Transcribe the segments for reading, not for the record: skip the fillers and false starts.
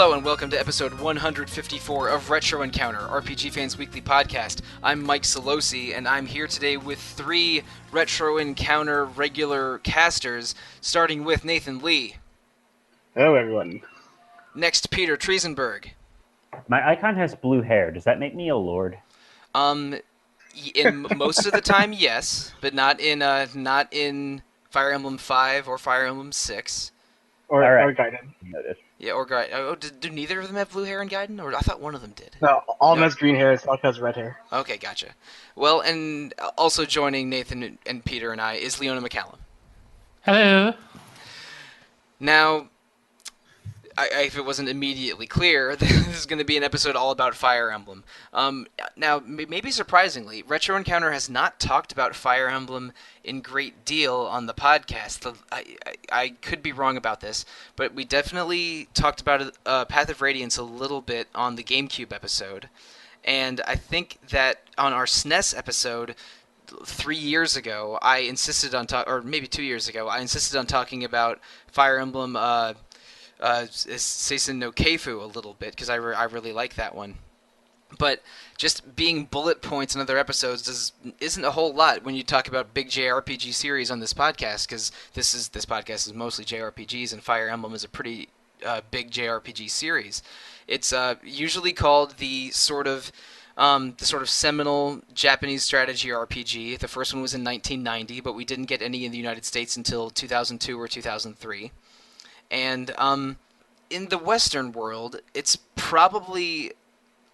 Hello and welcome to episode 154 of Retro Encounter, RPG Fans Weekly Podcast. I'm Mike Sollosi, and I'm here today with three Retro Encounter regular casters, starting with Nathan Lee. Hello, everyone. Next, Peter Triezenberg. My icon has blue hair. Does that make me a lord? In most of the time, yes, but not in Fire Emblem 5 or Fire Emblem 6. Or Alright. Gaiden. Noted. Yeah, or Gaiden. Oh, do neither of them have blue hair in Gaiden? Or I thought one of them did. No, all of No. them has green hair, Sonic has red hair. Okay, gotcha. Well, and also joining Nathan and Peter and I is Leona McCallum. Hello. Now, if it wasn't immediately clear, this is going to be an episode all about Fire Emblem. Now, maybe surprisingly, Retro Encounter has not talked about Fire Emblem in great deal on the podcast. I could be wrong about this, but we definitely talked about Path of Radiance a little bit on the GameCube episode. And I think that on our SNES episode 3 years ago, I insisted on or maybe 2 years ago, I insisted on talking about Fire Emblem Seisen no Keifu a little bit, because I really like that one. But just being bullet points in other episodes isn't a whole lot when you talk about big JRPG series on this podcast, because this podcast is mostly JRPGs, and Fire Emblem is a pretty big JRPG series. It's usually called the sort of seminal Japanese strategy RPG. The first one was in 1990, but we didn't get any in the United States until 2002 or 2003. And in the Western world, it's probably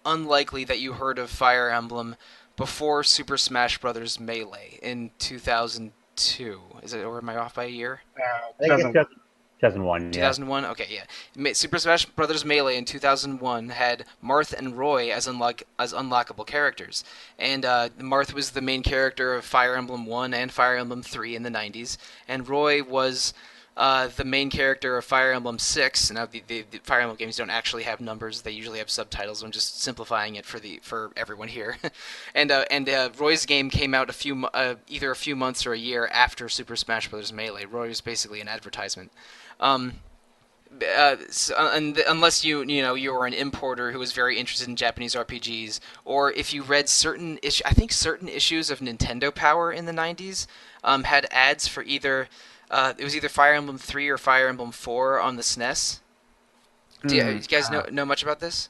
unlikely that you heard of Fire Emblem before Super Smash Bros. Melee in 2002. Is it, or am I off by a year? I think it's 2001. Yeah. 2001? Okay, yeah. Super Smash Bros. Melee in 2001 had Marth and Roy as unlockable characters. And Marth was the main character of Fire Emblem 1 and Fire Emblem 3 in the 90s. And Roy was the main character of Fire Emblem 6. Now, the Fire Emblem games don't actually have numbers; they usually have subtitles. I'm just simplifying it for everyone here. and Roy's game came out either a few months or a year after Super Smash Bros. Melee. Roy was basically an advertisement. Unless you were an importer who was very interested in Japanese RPGs, or if you read certain issues of Nintendo Power in the 90s had ads for either. It was either Fire Emblem 3 or Fire Emblem 4 on the SNES. Do you guys know much about this?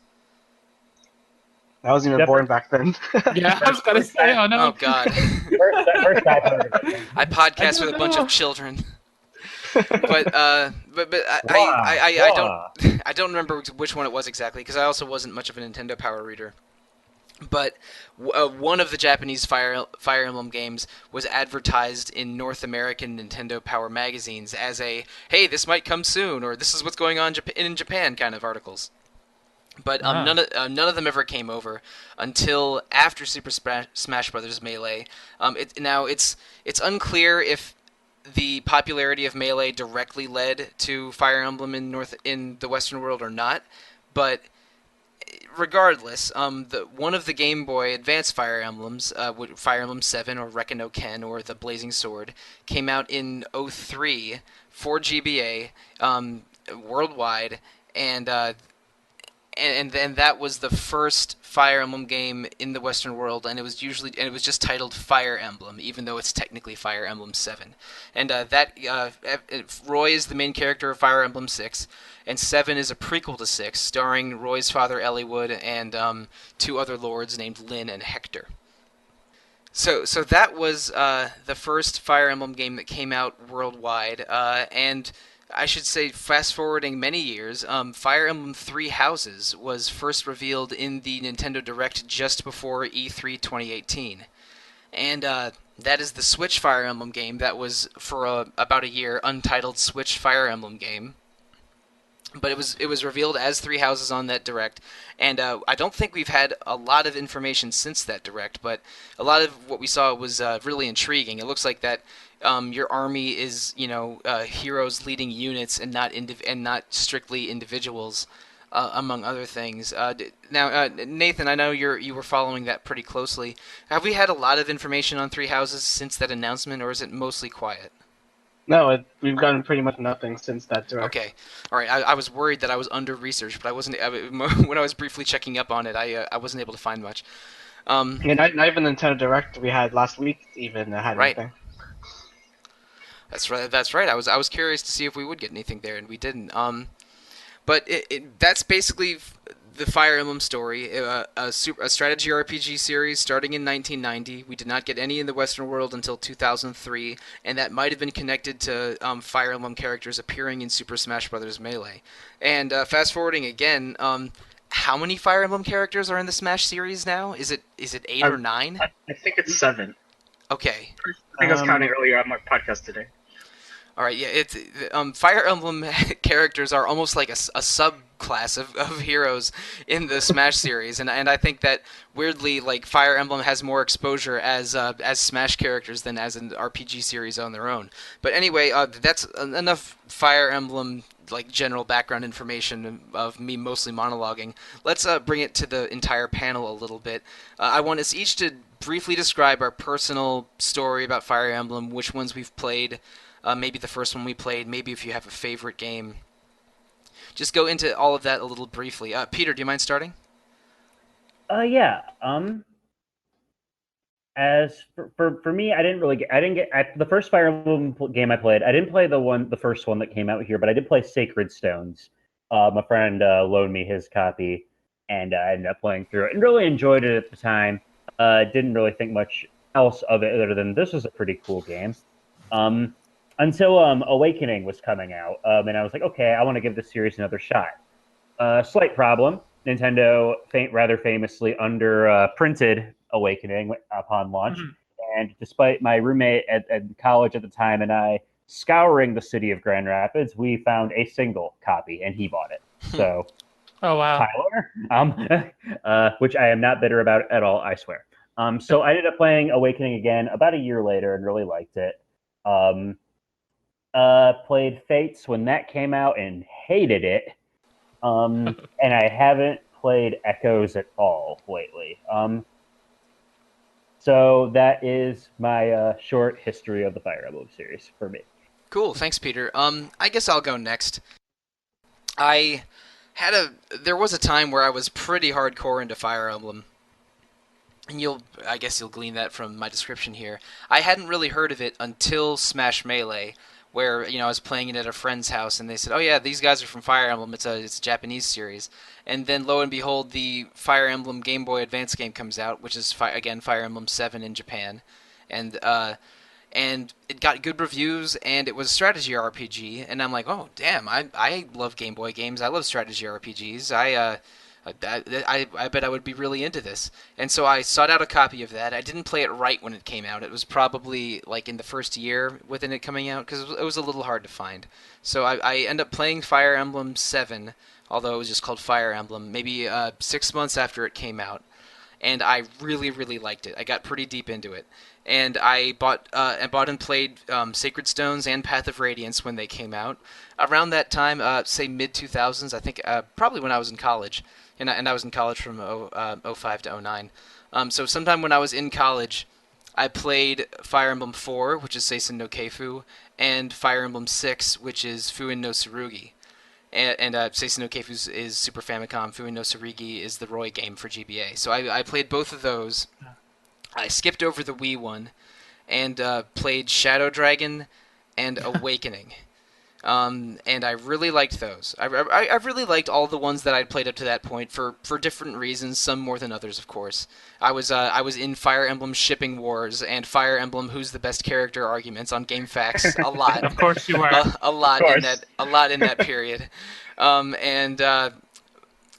I wasn't even born back then. Yeah, I was gonna say, oh no. Oh God. First I've heard of it. I podcast with a bunch of children. But I don't remember which one it was exactly, because I also wasn't much of a Nintendo Power reader. But one of the Japanese Fire Emblem games was advertised in North American Nintendo Power magazines as a, hey, this might come soon, or this is what's going on in Japan kind of articles. But none of them ever came over until after Super Smash Bros. Melee. It's unclear if the popularity of Melee directly led to Fire Emblem in the Western world or not, but regardless, one of the Game Boy Advance Fire Emblems, Fire Emblem 7 or Rekken no Ken or the Blazing Sword, came out in 2003 for GBA worldwide, and then that was the first Fire Emblem game in the Western world, and it was just titled Fire Emblem, even though it's technically Fire Emblem 7. And Roy is the main character of Fire Emblem 6, and 7 is a prequel to 6, starring Roy's father Eliwood and two other lords named Lyn and Hector. So that was the first Fire Emblem game that came out worldwide, and I should say, fast-forwarding many years, Fire Emblem Three Houses was first revealed in the Nintendo Direct just before E3 2018. And that is the Switch Fire Emblem game that was, for about a year, untitled Switch Fire Emblem game. But it was revealed as Three Houses on that Direct, and I don't think we've had a lot of information since that Direct, but a lot of what we saw was really intriguing. It looks like that your army is, heroes leading units and not strictly individuals, among other things. Now, Nathan, I know you were following that pretty closely. Have we had a lot of information on Three Houses since that announcement, or is it mostly quiet? No, we've gotten pretty much nothing since that direct. Okay, all right. I was worried that I was under researched, but I wasn't. When I was briefly checking up on it, I wasn't able to find much. Yeah, not even the Nintendo Direct we had last week even had Right. anything. That's right. That's right. I was curious to see if we would get anything there, and we didn't. But that's basically the Fire Emblem story, a strategy RPG series starting in 1990. We did not get any in the Western world until 2003, and that might have been connected to Fire Emblem characters appearing in Super Smash Bros. Melee. And fast forwarding again, how many Fire Emblem characters are in the Smash series now? Is it eight or nine? I think it's 7. Okay. I think I was counting earlier on my podcast today. All right, yeah, it's Fire Emblem characters are almost like a subclass of heroes in the Smash series, and I think that weirdly, like Fire Emblem has more exposure as Smash characters than as an RPG series on their own. But anyway, that's enough Fire Emblem like general background information of me mostly monologuing. Let's bring it to the entire panel a little bit. I want us each to briefly describe our personal story about Fire Emblem, which ones we've played. Maybe the first one we played, maybe if you have a favorite game. Just go into all of that a little briefly. Peter, do you mind starting? Yeah. As for me, I didn't get the first Fire Emblem game I played. I didn't play the first one that came out here, but I did play Sacred Stones. My friend loaned me his copy, and I ended up playing through it and really enjoyed it at the time. Didn't really think much else of it other than this was a pretty cool game. Until Awakening was coming out, and I was like, okay, I want to give this series another shot. Slight problem: Nintendo rather famously printed Awakening upon launch, and despite my roommate at college at the time and I scouring the city of Grand Rapids, we found a single copy, and he bought it. So, Oh wow. Tyler, which I am not bitter about at all, I swear. So I ended up playing Awakening again about a year later and really liked it. Played Fates when that came out and hated it. And I haven't played Echoes at all lately. So that is my short history of the Fire Emblem series for me. Cool, thanks, Peter. I guess I'll go next. There was a time where I was pretty hardcore into Fire Emblem. And I guess you'll glean that from my description here. I hadn't really heard of it until Smash Melee, where I was playing it at a friend's house, and they said, "Oh yeah, these guys are from Fire Emblem. It's a Japanese series." And then lo and behold, the Fire Emblem Game Boy Advance game comes out, which is again Fire Emblem 7 in Japan, and it got good reviews, and it was a strategy RPG. And I'm like, "Oh damn, I love Game Boy games. I love strategy RPGs. I bet I would be really into this." And so I sought out a copy of that. I didn't play it right when it came out. It was probably like in the first year within it coming out because it was a little hard to find. So I ended up playing Fire Emblem 7, although it was just called Fire Emblem, maybe 6 months after it came out. And I really, really liked it. I got pretty deep into it. And I bought and played Sacred Stones and Path of Radiance when they came out. Around that time, say mid-2000s, I think probably when I was in college. And I was in college from 05 to 09. So sometime when I was in college, I played Fire Emblem 4, which is Seisen no Keifu, and Fire Emblem 6, which is Fuin no Tsurugi. And Seisen no Keifu is Super Famicom, Fuin no Tsurugi is the Roy game for GBA. So I played both of those. I skipped over the Wii one and played Shadow Dragon and Awakening. And I really liked those. I really liked all the ones that I'd played up to that point for different reasons, some more than others, of course. I was in Fire Emblem Shipping Wars and Fire Emblem Who's the Best Character arguments on GameFAQs a lot. Of course you were. a lot in that period.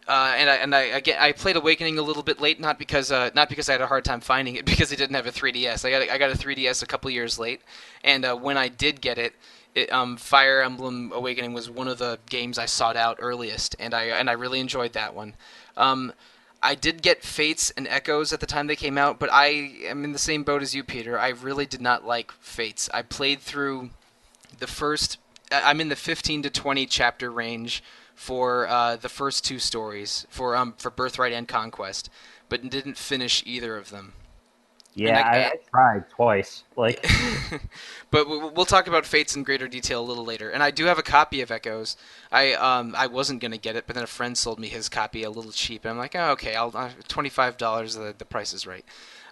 I played Awakening a little bit late, not because I had a hard time finding it, because I didn't have a 3DS. I got a 3DS a couple years late, and when I did get it, Fire Emblem Awakening was one of the games I sought out earliest, and I really enjoyed that one. I did get Fates and Echoes at the time they came out, but I am in the same boat as you, Peter. I really did not like Fates. I played through the first. I'm in the 15 to 20 chapter range for the first two stories for Birthright and Conquest, but didn't finish either of them. Yeah, I tried twice. Like, but we'll talk about Fates in greater detail a little later. And I do have a copy of Echoes. I wasn't gonna get it, but then a friend sold me his copy a little cheap, and I'm like, oh, okay, I'll $25. The price is right.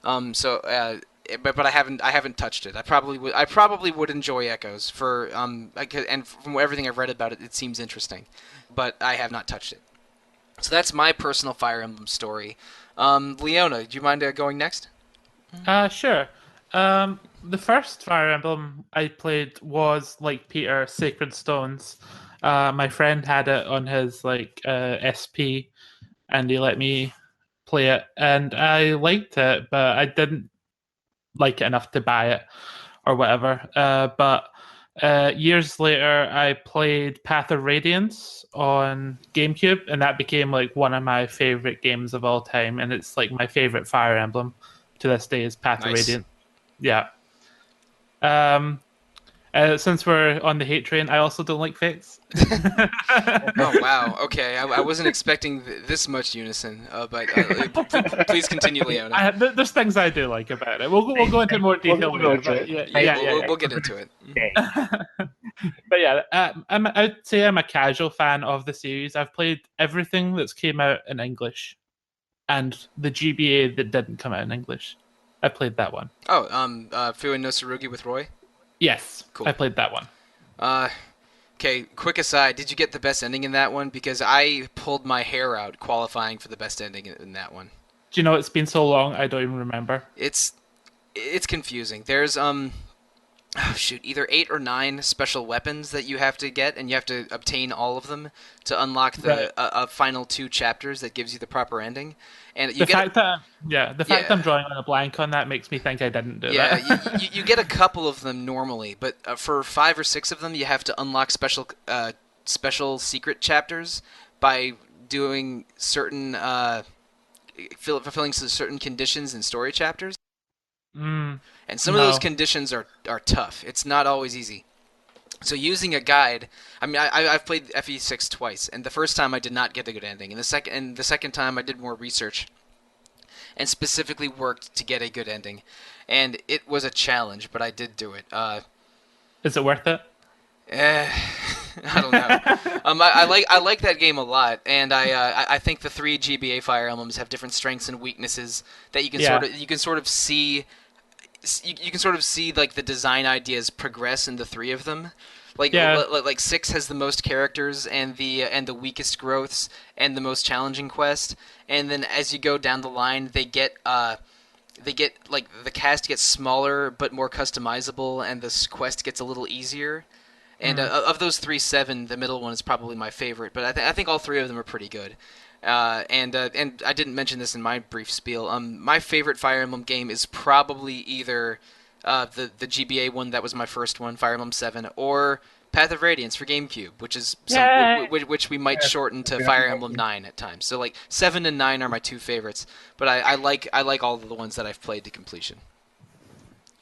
But I haven't touched it. I probably would enjoy Echoes and from everything I've read about it, it seems interesting, but I have not touched it. So that's my personal Fire Emblem story. Leona, do you mind going next? Sure. The first Fire Emblem I played was like Peter, Sacred Stones. My friend had it on his SP, and he let me play it, and I liked it, but I didn't like it enough to buy it or whatever. But years later, I played Path of Radiance on GameCube, and that became like one of my favorite games of all time. And it's like my favorite Fire Emblem to this day is Path of Nice. Radiance. Yeah. Um, since we're on the hate train, I also don't like Fates. Oh wow. Okay, I wasn't expecting this much unison. Please continue, Leona. There's things I do like about it. We'll go into more detail We'll go later. into But it. We'll get into it. okay. But yeah, I'd say I'm a casual fan of the series. I've played everything that's came out in English, and the GBA that didn't come out in English. I played that one. Oh, Fuin no Tsurugi with Roy. Yes, Cool. I played that one. Okay, quick aside, did you get the best ending in that one? Because I pulled my hair out qualifying for the best ending in that one. Do you know it's been so long I don't even remember? It's confusing. There's either 8 or 9 special weapons that you have to get, and you have to obtain all of them to unlock the final 2 chapters that gives you the proper ending. And The fact I'm drawing on a blank on that makes me think I didn't do that. Yeah, you get a couple of them normally, but for 5 or 6 of them, you have to unlock special secret chapters by doing certain fulfilling certain conditions in story chapters. And some of those conditions are tough. It's not always easy. So using a guide, I mean, I've played FE6 twice, and the first time I did not get a good ending, and the second time I did more research, and specifically worked to get a good ending, and it was a challenge, but I did do it. Is it worth it? I don't know. I like that game a lot, and I think the 3 GBA Fire Emblems have different strengths and weaknesses that you can sort of see. You can sort of see like the design ideas progress in the 3 of them. Like 6 has the most characters and the weakest growths and the most challenging quest. And then as you go down the line, they get like the cast gets smaller but more customizable, and the quest gets a little easier. And of those 3, 7, the middle one is probably my favorite. But I think all 3 of them are pretty good. And I didn't mention this in my brief spiel. My favorite Fire Emblem game is probably either the GBA one that was my first one, Fire Emblem 7, or Path of Radiance for GameCube, which we might shorten to Fire Emblem 9 at times. So like 7 and 9 are my 2 favorites, but I like all of the ones that I've played to completion.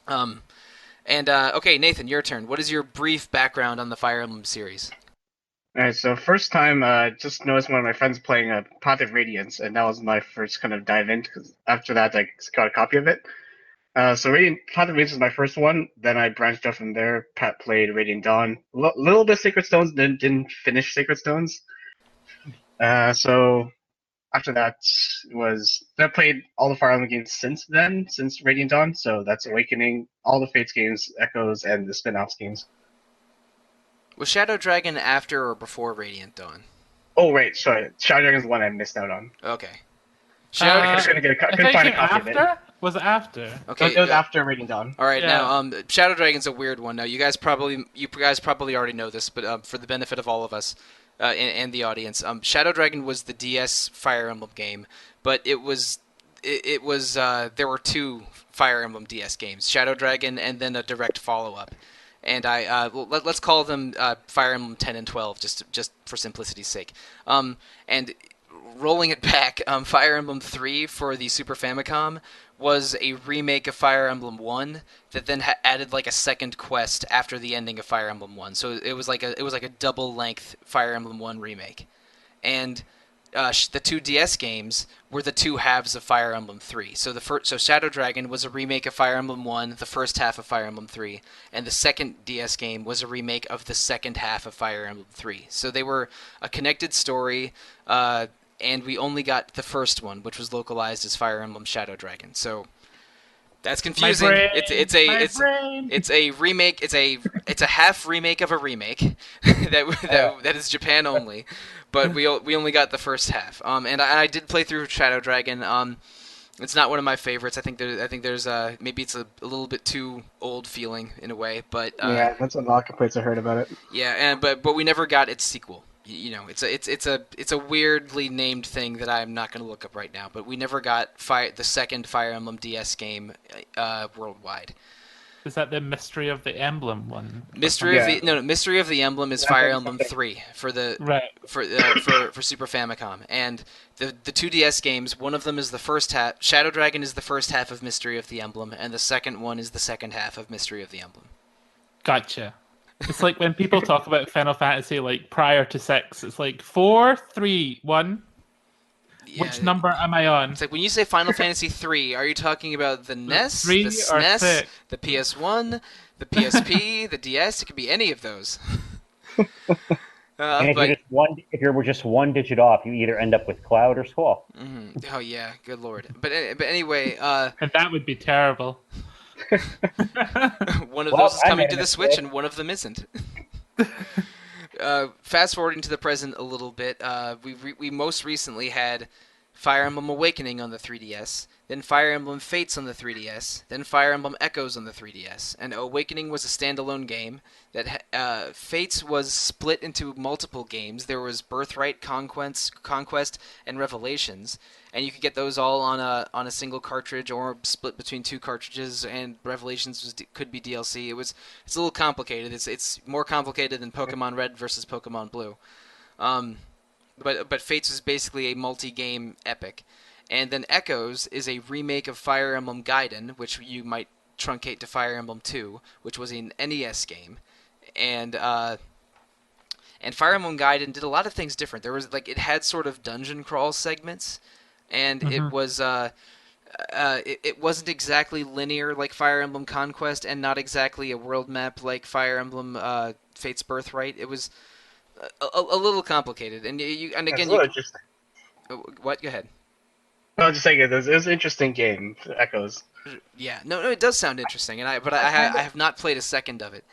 Okay, Nathan, your turn. What is your brief background on the Fire Emblem series? Alright, so first time, just noticed one of my friends playing Path of Radiance, and that was my first kind of dive in, because after that I got a copy of it. Path of Radiance was my first one, then I branched off from there, played Radiant Dawn, little bit Sacred Stones, didn't finish Sacred Stones. So after that I played all the Fire Emblem games since Radiant Dawn, so that's Awakening, all the Fates games, Echoes, and the spin-offs games. Was Shadow Dragon after or before Radiant Dawn? Oh, wait, sorry. Shadow Dragon's the one I missed out on. Okay. Couldn't find a copy of it. Was it after? Okay, it was after Radiant Dawn. All right, now Shadow Dragon's a weird one. Now you guys probably already know this, but for the benefit of all of us and the audience, Shadow Dragon was the DS Fire Emblem game, but it was there were 2 Fire Emblem DS games, Shadow Dragon and then a direct follow-up. And let's call them Fire Emblem 10 and 12, just for simplicity's sake. And rolling it back, Fire Emblem 3 for the Super Famicom was a remake of Fire Emblem 1 that then added like a second quest after the ending of Fire Emblem 1. So it was like a double length Fire Emblem 1 remake. And the two DS games were the two halves of Fire Emblem 3. So Shadow Dragon was a remake of Fire Emblem 1, the first half of Fire Emblem 3, and the second DS game was a remake of the second half of Fire Emblem 3. So they were a connected story, and we only got the first one, which was localized as Fire Emblem Shadow Dragon. So that's confusing. It's a remake. It's a half remake of a remake that is Japan only, but we only got the first half. And I did play through Shadow Dragon. It's not one of my favorites. I think there's maybe it's a little bit too old feeling in a way, but yeah, that's a lot of complaints I heard about it. yeah, but we never got its sequel. You know, it's a weirdly named thing that I'm not going to look up right now. But we never got the second Fire Emblem DS game worldwide. Is that the Mystery of the Emblem one? Mystery of the Emblem is Fire Emblem 3 for the for Super Famicom, and the two DS games. One of them is the first half. Shadow Dragon is the first half of Mystery of the Emblem, and the second one is the second half of Mystery of the Emblem. Gotcha. It's like when people talk about Final Fantasy, like prior to 6, it's like 4, 3, 1. Yeah, which number am I on? It's like when you say Final Fantasy 3, are you talking about the NES, the SNES, the PS1, the PSP, the DS? It could be any of those. And if you're just one digit off, you either end up with Cloud or Squall. Mm-hmm. Oh yeah, good lord. But anyway, and that would be terrible. One of those is coming to the Switch, and one of them isn't. Fast forwarding to the present a little bit, we most recently had Fire Emblem Awakening on the 3DS, then Fire Emblem Fates on the 3DS, then Fire Emblem Echoes on the 3DS. And Awakening was a standalone game. That Fates was split into multiple games. There was Birthright, Conquest, and Revelations, and you could get those all on a single cartridge or split between two cartridges. And Revelations could be DLC. It's a little complicated. It's more complicated than Pokemon Red versus Pokemon Blue. But Fates is basically a multi-game epic. And then Echoes is a remake of Fire Emblem Gaiden, which you might truncate to Fire Emblem 2, which was an NES game. And Fire Emblem Gaiden did a lot of things different. There was it had sort of dungeon crawl segments, and it was it wasn't exactly linear like Fire Emblem Conquest, and not exactly a world map like Fire Emblem Fate's Birthright. It was a little complicated, and again, interesting. What? Go ahead. No, I'm just saying it was an interesting game. Echoes. Yeah, no, it does sound interesting, I have not played a second of it.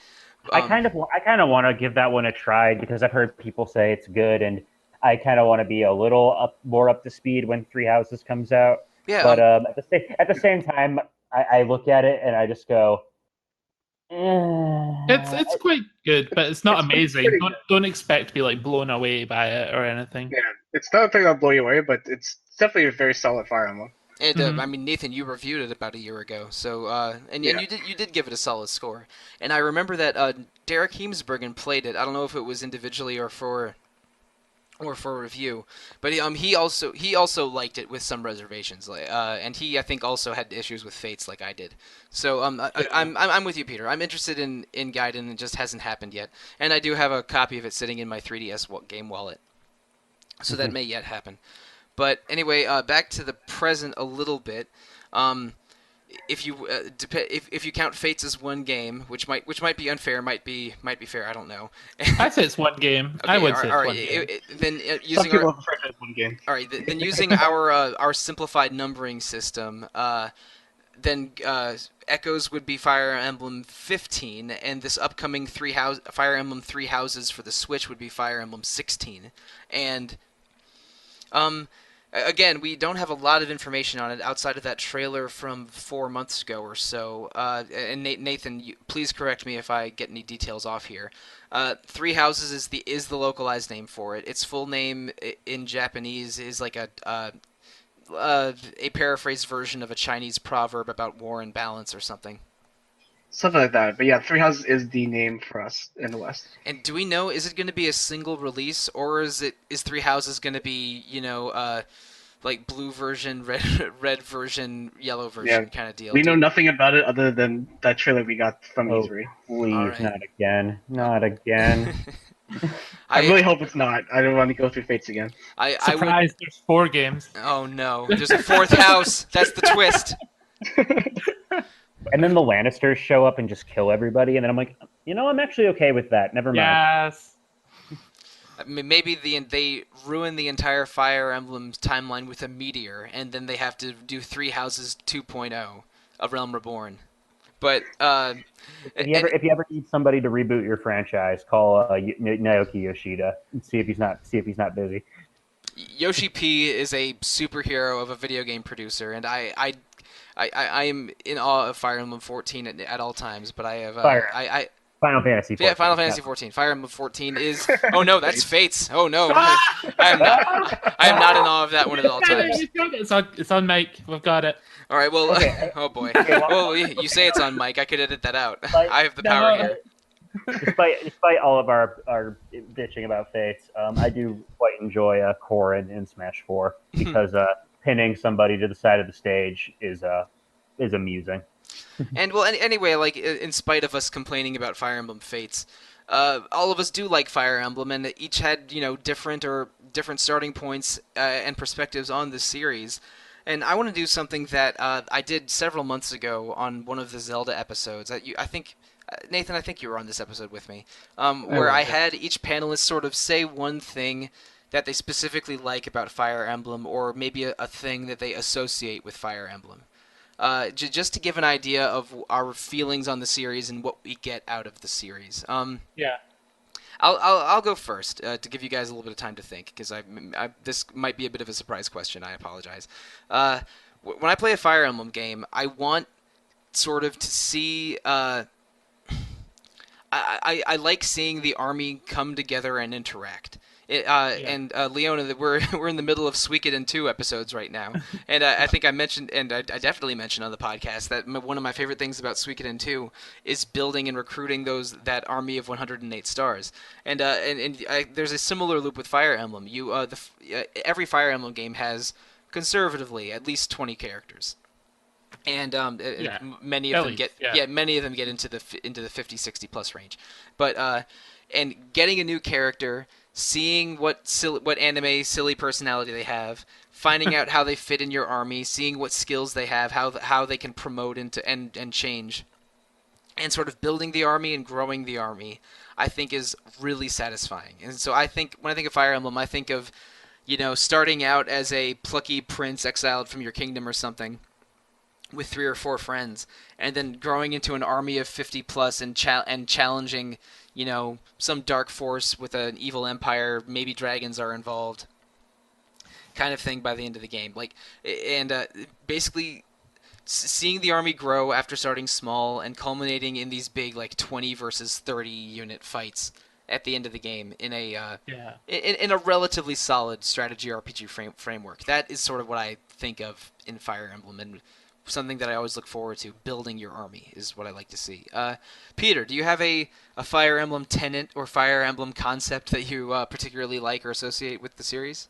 I kind of want to give that one a try because I've heard people say it's good, and I kind of want to be a little more up to speed when Three Houses comes out. Yeah. But at the same time, I look at it and I just go. It's quite good, but it's not amazing. Don't expect to be blown away by it or anything. Yeah, it's not a thing that'll blow you away, but it's definitely a very solid Fire Emblem. And I mean, Nathan, you reviewed it about a year ago, so and you did give it a solid score. And I remember that Derek Heemsbergen played it. I don't know if it was individually or for review, but he also liked it with some reservations. And he, I think, also had issues with Fates like I did. So I'm with you, Peter. I'm interested in Gaiden. It just hasn't happened yet, and I do have a copy of it sitting in my 3DS game wallet, so that may yet happen. But anyway, back to the present a little bit. If you count Fates as one game, which might be unfair, might be fair, I don't know. I'd say it's one game. Okay, I would say it's one game. Then using some people prefer it as one game. All right, then using our simplified numbering system, then Echoes would be Fire Emblem 15, and this upcoming Fire Emblem 3 Houses for the Switch would be Fire Emblem 16, and again, we don't have a lot of information on it outside of that trailer from 4 months ago or so. And Nathan, please correct me if I get any details off here. Three Houses is the localized name for it. Its full name in Japanese is like a paraphrased version of a Chinese proverb about war and balance or something. Something like that. But yeah, Three Houses is the name for us in the West. And do we know, is it going to be a single release, or is Three Houses going to be, like blue version, red version, yellow version kind of deal? We know nothing about it other than that trailer we got from E3. Please, right. Not again. I really hope it's not. I don't want to go through Fates again. I would. Surprise! There's 4 games. Oh no, there's a fourth house. That's the twist. And then the Lannisters show up and just kill everybody, and then I'm like, I'm actually okay with that. Never mind. Yes. I mean, maybe they ruin the entire Fire Emblem timeline with a meteor, and then they have to do Three Houses 2.0, A Realm Reborn. But If you ever need somebody to reboot your franchise, call Naoki Yoshida and see if he's not busy. Yoshi P is a superhero of a video game producer, and I am in awe of Fire Emblem 14 at all times. But I have Final Fantasy 14. Yeah, Final Fantasy 14. Fire Emblem 14 is. Oh no, that's Fates. Oh no, I am not in awe of that one at all times. It's on mic. We've got it. All right. Well, Okay. oh boy. Okay, Well, you say it's on mic. I could edit that out. I have the power here. Despite all of our bitching about Fates, I do quite enjoy Corrin in Smash 4 because pinning somebody to the side of the stage is amusing. And well, anyway, like in spite of us complaining about Fire Emblem Fates, all of us do like Fire Emblem, and each had different starting points and perspectives on this series. And I want to do something that I did several months ago on one of the Zelda episodes. I think Nathan, I think you were on this episode with me, where I had each panelist sort of say one thing that they specifically like about Fire Emblem, or maybe a thing that they associate with Fire Emblem. Just to give an idea of our feelings on the series and what we get out of the series. Yeah. I'll go first to give you guys a little bit of time to think, because this might be a bit of a surprise question. I apologize. When I play a Fire Emblem game, I want sort of to see. I like seeing the army come together and interact. And Leona, we're in the middle of Suikoden 2 episodes right now, and I think I mentioned, and I definitely mentioned on the podcast, that one of my favorite things about Suikoden 2 is building and recruiting that army of 108 stars. And there's a similar loop with Fire Emblem. Every Fire Emblem game has conservatively at least 20 characters. And many of them get into the 50, 60 plus range, but and getting a new character, seeing what anime silly personality they have, finding out how they fit in your army, seeing what skills they have, how they can promote into and change, and sort of building the army and growing the army, I think is really satisfying. And so I think when I think of Fire Emblem, I think of starting out as a plucky prince exiled from your kingdom or something, with 3 or 4 friends, and then growing into an army of 50 plus and challenging, some dark force with an evil empire. Maybe dragons are involved, kind of thing by the end of the game. Basically seeing the army grow after starting small and culminating in these big 20 versus 30 unit fights at the end of the game in a relatively solid strategy RPG framework. That is sort of what I think of in Fire Emblem, and something that I always look forward to. Building your army is what I like to see. Peter, do you have a Fire Emblem tenet or Fire Emblem concept that you particularly like or associate with the series?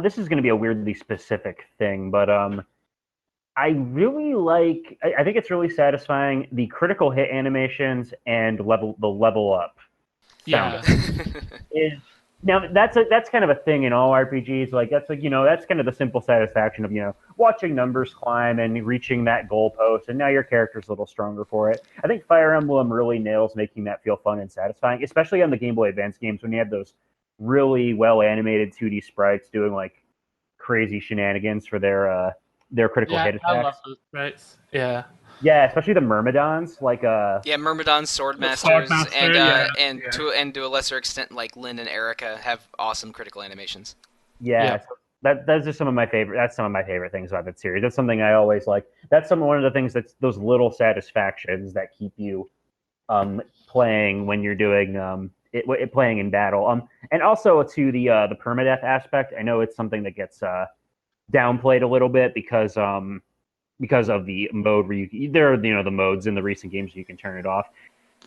This is going to be a weirdly specific thing, but I really like. I think it's really satisfying, the critical hit animations and the level up. Yeah. Now that's kind of a thing in all RPGs. That's kind of the simple satisfaction of watching numbers climb and reaching that goalpost, and now your character's a little stronger for it. I think Fire Emblem really nails making that feel fun and satisfying, especially on the Game Boy Advance games when you have those really well animated 2D sprites doing crazy shenanigans for their critical hit attacks. I love those sprites. Yeah. Yeah, especially the Myrmidons, Myrmidons, Swordmasters, and to a lesser extent, Lynn and Erica have awesome critical animations. Yeah. So those are some of my favorite. That's some of my favorite things about that series. That's something I always like. That's one of the things that's those little satisfactions that keep you playing when you're doing playing in battle. And also to the permadeath aspect. I know it's something that gets downplayed a little bit because of the mode where there are the modes in the recent games you can turn it off.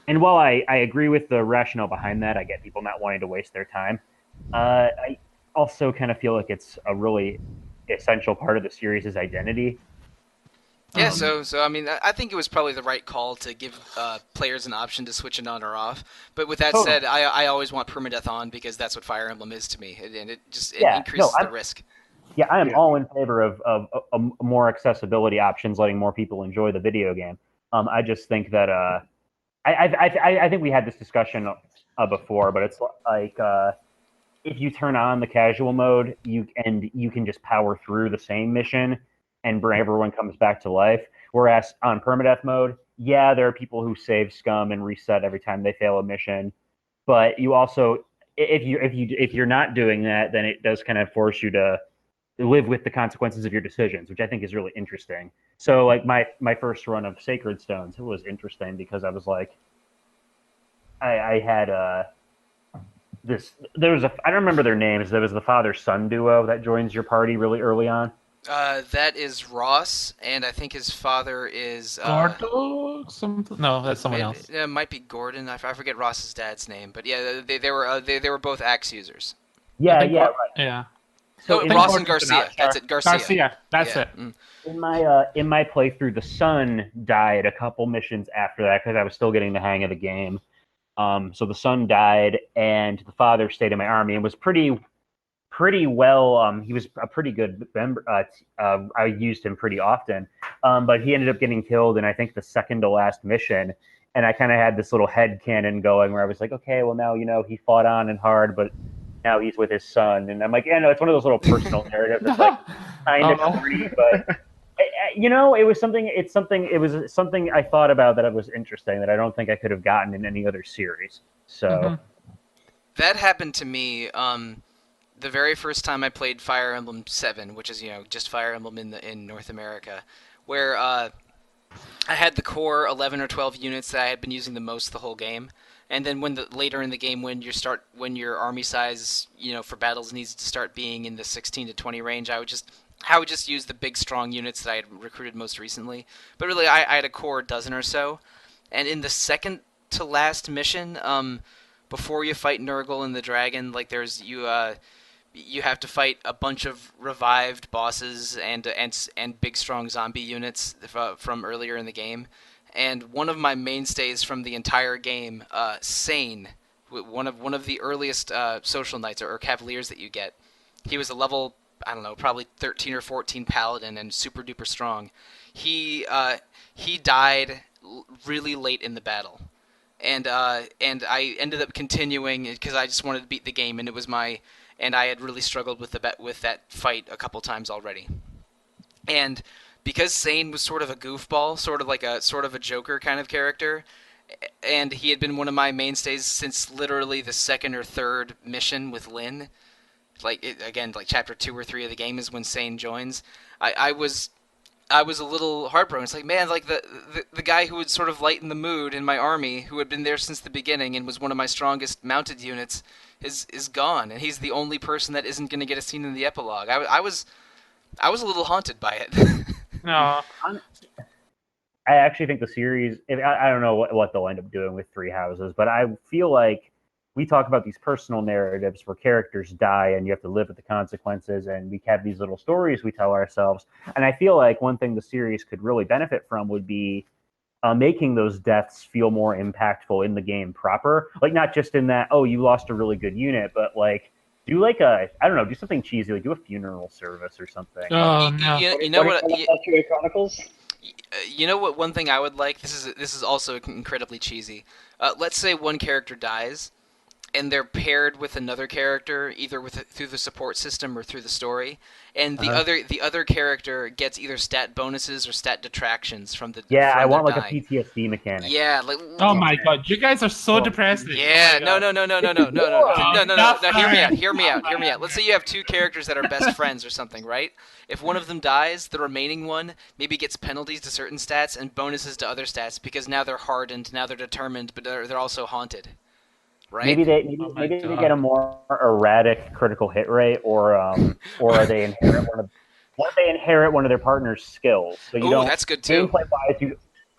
And while I agree with the rationale behind that, I get people not wanting to waste their time. I also kind of feel like it's a really essential part of the series' identity. Yeah, so I mean, I think it was probably the right call to give players an option to switch it on or off. But with that Totally. said, I always want permadeath on because that's what Fire Emblem is to me, and it just it Yeah, no, increases the risk. I am Yeah. all in favor of more accessibility options, letting more people enjoy the video game. I just think that I think we had this discussion before, but it's like if you turn on the casual mode, you can just power through the same mission and bring everyone comes back to life. Whereas on permadeath mode, yeah, there are people who save scum and reset every time they fail a mission, but you also if you're not doing that, then it does kind of force you to live with the consequences of your decisions, which I think is really interesting. So like my first run of Sacred Stones, it was interesting because I was like, I had this there was a I don't remember their names. There was the father son duo that joins your party really early on. That is Ross, and I think his father is Gordo? Something? No, that's someone else. It might be Gordon. I forget Ross's dad's name, but yeah, they were both axe users. Yeah, think yeah, Gor- right. Yeah. So Oh, in Ross my, and Garcia. That's it, Garcia. Garcia. That's Yeah. it. in my playthrough, the son died a couple missions after that because I was still getting the hang of the game. So the son died, and the father stayed in my army and was pretty well. He was a pretty good member. I used him pretty often, but he ended up getting killed in I think the second to last mission. And I kind of had this little head canon going where I was like, okay, well now he fought on and hard, but now he's with his son, and I'm like, yeah, no, it's one of those little personal narratives that's like kind of corny, but it was something. It was something I thought about that was interesting that I don't think I could have gotten in any other series. So That happened to me the very first time I played Fire Emblem 7, which is just Fire Emblem in North America, where I had the core 11 or 12 units that I had been using the most the whole game. And then later in the game when your army size for battles needs to start being in the 16 to 20 range, I would just use the big strong units that I had recruited most recently. But really I had a core dozen or so. And in the second to last mission, before you fight Nurgle and the dragon, like you have to fight a bunch of revived bosses and big strong zombie units from earlier in the game. And one of my mainstays from the entire game, Sane, one of the earliest social knights or cavaliers that you get. He was a level, I don't know, probably 13 or 14 paladin and super duper strong. He died really late in the battle, and I ended up continuing because I just wanted to beat the game, and I had really struggled with that fight a couple times already, and because Sane was sort of a goofball, sort of a Joker kind of character, and he had been one of my mainstays since literally the second or third mission with Lynn. Like chapter 2 or 3 of the game is when Sane joins. I was a little heartbroken. It's like, man, like the guy who would sort of lighten the mood in my army, who had been there since the beginning and was one of my strongest mounted units, is gone, and he's the only person that isn't going to get a scene in the epilogue. I was a little haunted by it. No. I actually think the series. I don't know what they'll end up doing with Three Houses, but I feel like we talk about these personal narratives where characters die and you have to live with the consequences, and we have these little stories we tell ourselves. And I feel like one thing the series could really benefit from would be making those deaths feel more impactful in the game proper. Like not just in that, oh, you lost a really good unit, but like do like I don't know, do something cheesy, like do a funeral service or something. Oh no. You know what? Valkyria Chronicles? You know what? One thing I would like. This is also incredibly cheesy. Let's say one character dies, and they're paired with another character, either through the support system or through the story, and the other character gets either stat bonuses or stat detractions from the I want like dying. a PTSD mechanic. Yeah, like Oh my god, you guys are so depressing. yeah, Oh no. Hear me out. Let's say you have two characters that are best friends or something, right? If one of them dies, the remaining one maybe gets penalties to certain stats and bonuses to other stats because now they're hardened, now they're determined, but they're also haunted. Right? Maybe they get a more erratic critical hit rate, or they inherit one of their partner's skills. So you don't. That's good too.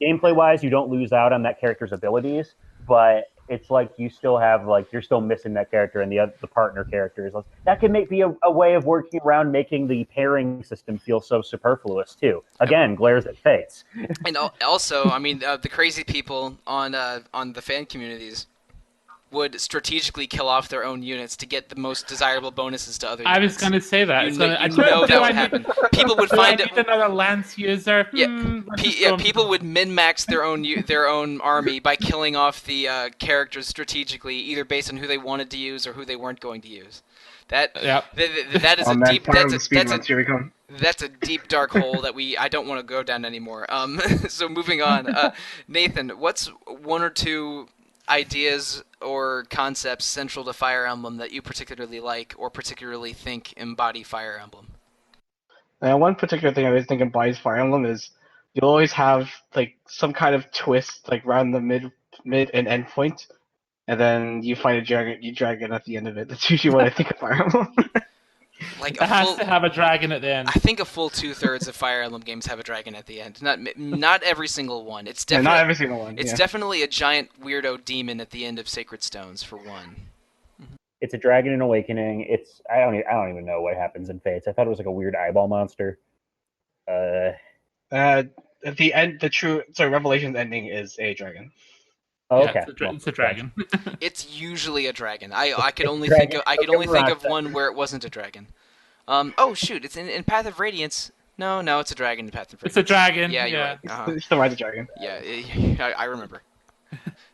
Gameplay wise, you don't lose out on that character's abilities, but it's like you still have like you're still missing that character and the partner characters. That could be a way of working around making the pairing system feel so superfluous too. Again, glares at Fates. And also, I mean, the crazy people on the fan communities would strategically kill off their own units to get the most desirable bonuses to other units. I was going to say that. You know that would happen. People would find it. Another lance user. People would min-max their own army by killing off the characters strategically, either based on who they wanted to use or who they weren't going to use. That is a deep. That's a deep dark hole that I don't want to go down anymore. So moving on, Nathan, what's one or two ideas or concepts central to Fire Emblem that you particularly like or particularly think embody Fire Emblem? One particular thing I always think embodies Fire Emblem is you always have like some kind of twist like around the mid and end point, and then you find a dragon. You drag it at the end of it. That's usually what I think of Fire Emblem. Like it has to have a dragon at the end. I think a full 2/3 of Fire Emblem games have a dragon at the end. Not every single one. It's definitely not every single one. It's definitely a giant weirdo demon at the end of Sacred Stones for one. It's a dragon in Awakening. I don't even know what happens in Fates. I thought it was like a weird eyeball monster. At the end, Revelations ending is a dragon. Oh, okay, it's a dragon. It's usually a dragon. I could only think of one where it wasn't a dragon. Oh shoot! It's in Path of Radiance. No, it's a dragon in Path of Radiance. It's a dragon. Yeah, you're right. It's still a dragon. Yeah, I remember.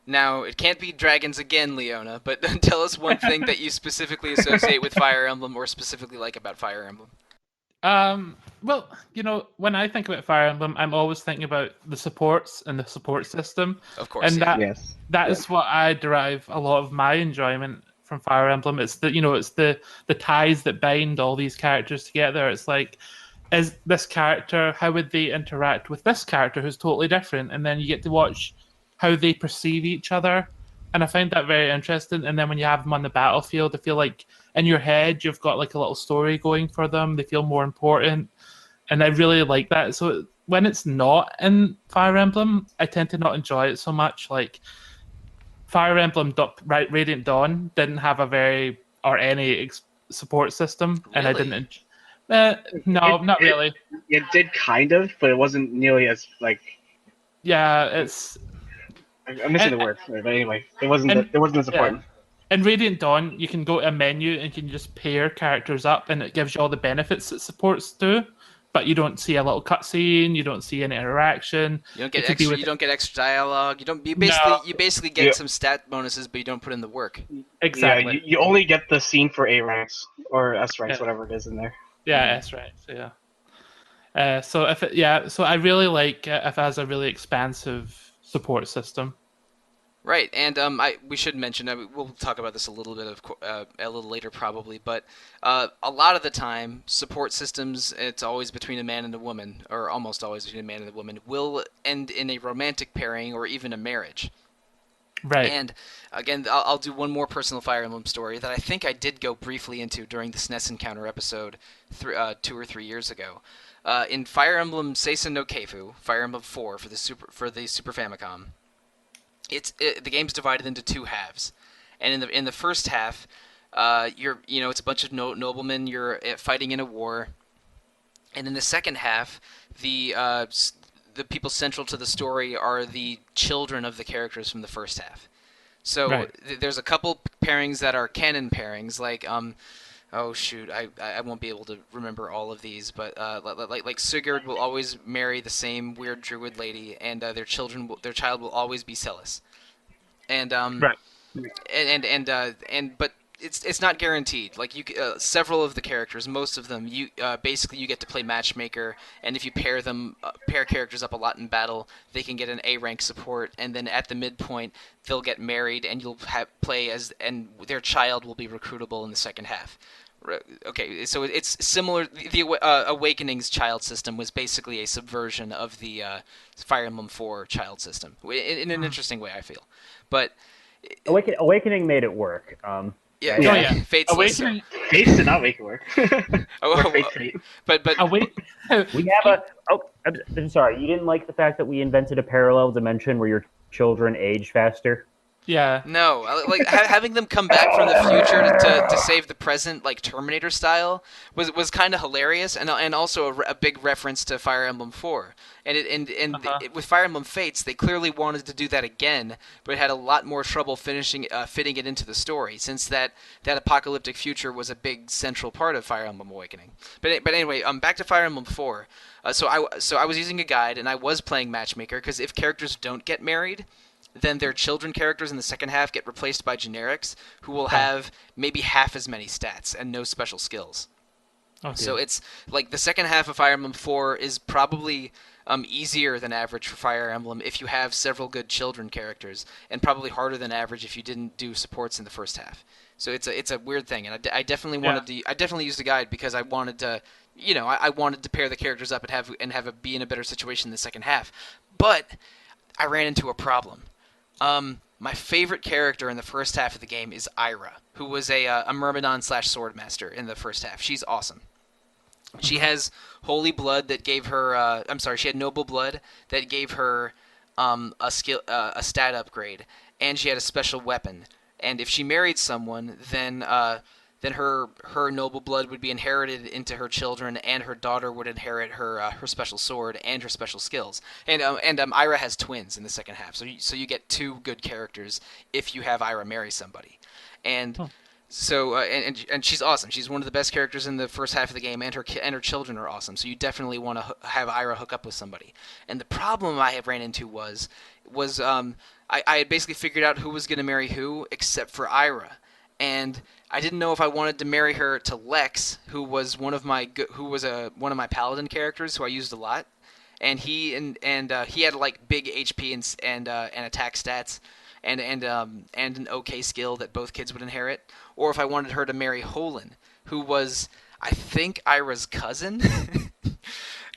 Now it can't be dragons again, Leona. But tell us one thing that you specifically associate with Fire Emblem, or specifically like about Fire Emblem. Well, when I think about Fire Emblem, I'm always thinking about the supports and the support system. Of course, and that is what I derive a lot of my enjoyment from Fire Emblem. It's the ties that bind all these characters together. It's like, is this character, how would they interact with this character who's totally different? And then you get to watch how they perceive each other. And I find that very interesting. And then when you have them on the battlefield, I feel like in your head, you've got like a little story going for them. They feel more important. And I really like that. So when it's not in Fire Emblem, I tend to not enjoy it so much. Like Fire Emblem Radiant Dawn didn't have any support system. Really? And I didn't... not really. It did kind of, but it wasn't nearly as like... Yeah, it's... I'm missing the word, but anyway, it wasn't as important. In Radiant Dawn, you can go to a menu and you can just pair characters up, and it gives you all the benefits that supports do. But you don't see a little cutscene. You don't see any interaction. You don't get extra. You don't get extra dialogue. You basically get some stat bonuses, but you don't put in the work. Exactly. Yeah, you only get the scene for A ranks or S ranks, whatever it is in there. Yeah, S ranks. Yeah. So I really like if it has a really expansive support system. Right, and we should mention, we'll talk about this a little later probably, but a lot of the time, support systems, it's always between a man and a woman, or almost always between a man and a woman, will end in a romantic pairing or even a marriage. Right. And again, I'll do one more personal Fire Emblem story that I think I did go briefly into during the SNES Encounter episode 2 or 3 years ago. In Fire Emblem Seisen no Keifu, Fire Emblem 4 for the Super Famicom, the game's divided into two halves, and in the first half, it's a bunch of noblemen. You're fighting in a war, and in the second half, the people central to the story are the children of the characters from the first half. So there's a couple pairings that are canon pairings, like oh shoot, I won't be able to remember all of these, but like Sigurd will always marry the same weird druid lady, and their child will always be Celis, and but it's not guaranteed. Like several of the characters, most of them, you get to play matchmaker, and if you pair characters up a lot in battle, they can get an A rank support, and then at the midpoint they'll get married, and you'll play as, and their child will be recruitable in the second half. Okay, so it's similar. The Awakening's child system was basically a subversion of the Fire Emblem 4 child system, in an interesting way, I feel. But Awakening made it work. Yeah. Fates did not make it work. But we have I'm sorry. You didn't like the fact that we invented a parallel dimension where your children age faster? Yeah. No, like having them come back from the future to save the present, like Terminator style, was kind of hilarious, and also a big reference to Fire Emblem 4. Uh-huh. With Fire Emblem Fates, they clearly wanted to do that again, but had a lot more trouble fitting it into the story, since that apocalyptic future was a big central part of Fire Emblem Awakening. But anyway, back to Fire Emblem 4. So I was using a guide, and I was playing Matchmaker, because if characters don't get married, then their children characters in the second half get replaced by generics who will Huh. have maybe half as many stats and no special skills. Oh So dear. it's like the second half of Fire Emblem 4 is probably easier than average for Fire Emblem if you have several good children characters, and probably harder than average if you didn't do supports in the first half. So it's a weird thing, and I definitely Yeah. I definitely used a guide because I wanted to, I wanted to pair the characters up and have be in a better situation in the second half. But I ran into a problem. My favorite character in the first half of the game is Ira, who was a Myrmidon slash Swordmaster in the first half. She's awesome. She Mhm. has holy blood that gave her. I'm sorry, she had noble blood that gave her a stat upgrade, and she had a special weapon. And if she married someone, then her noble blood would be inherited into her children, and her daughter would inherit her special sword and her special skills. And Ira has twins in the second half, so you get two good characters if you have Ira marry somebody, and Huh. so and she's awesome. She's one of the best characters in the first half of the game, and her children are awesome. So you definitely want to have Ira hook up with somebody. And the problem I have ran into was I had basically figured out who was going to marry who except for Ira, and I didn't know if I wanted to marry her to Lex, who was one of my paladin characters who I used a lot, and he had like big HP and attack stats, and an okay skill that both kids would inherit, or if I wanted her to marry Holin, who was I think Ira's cousin,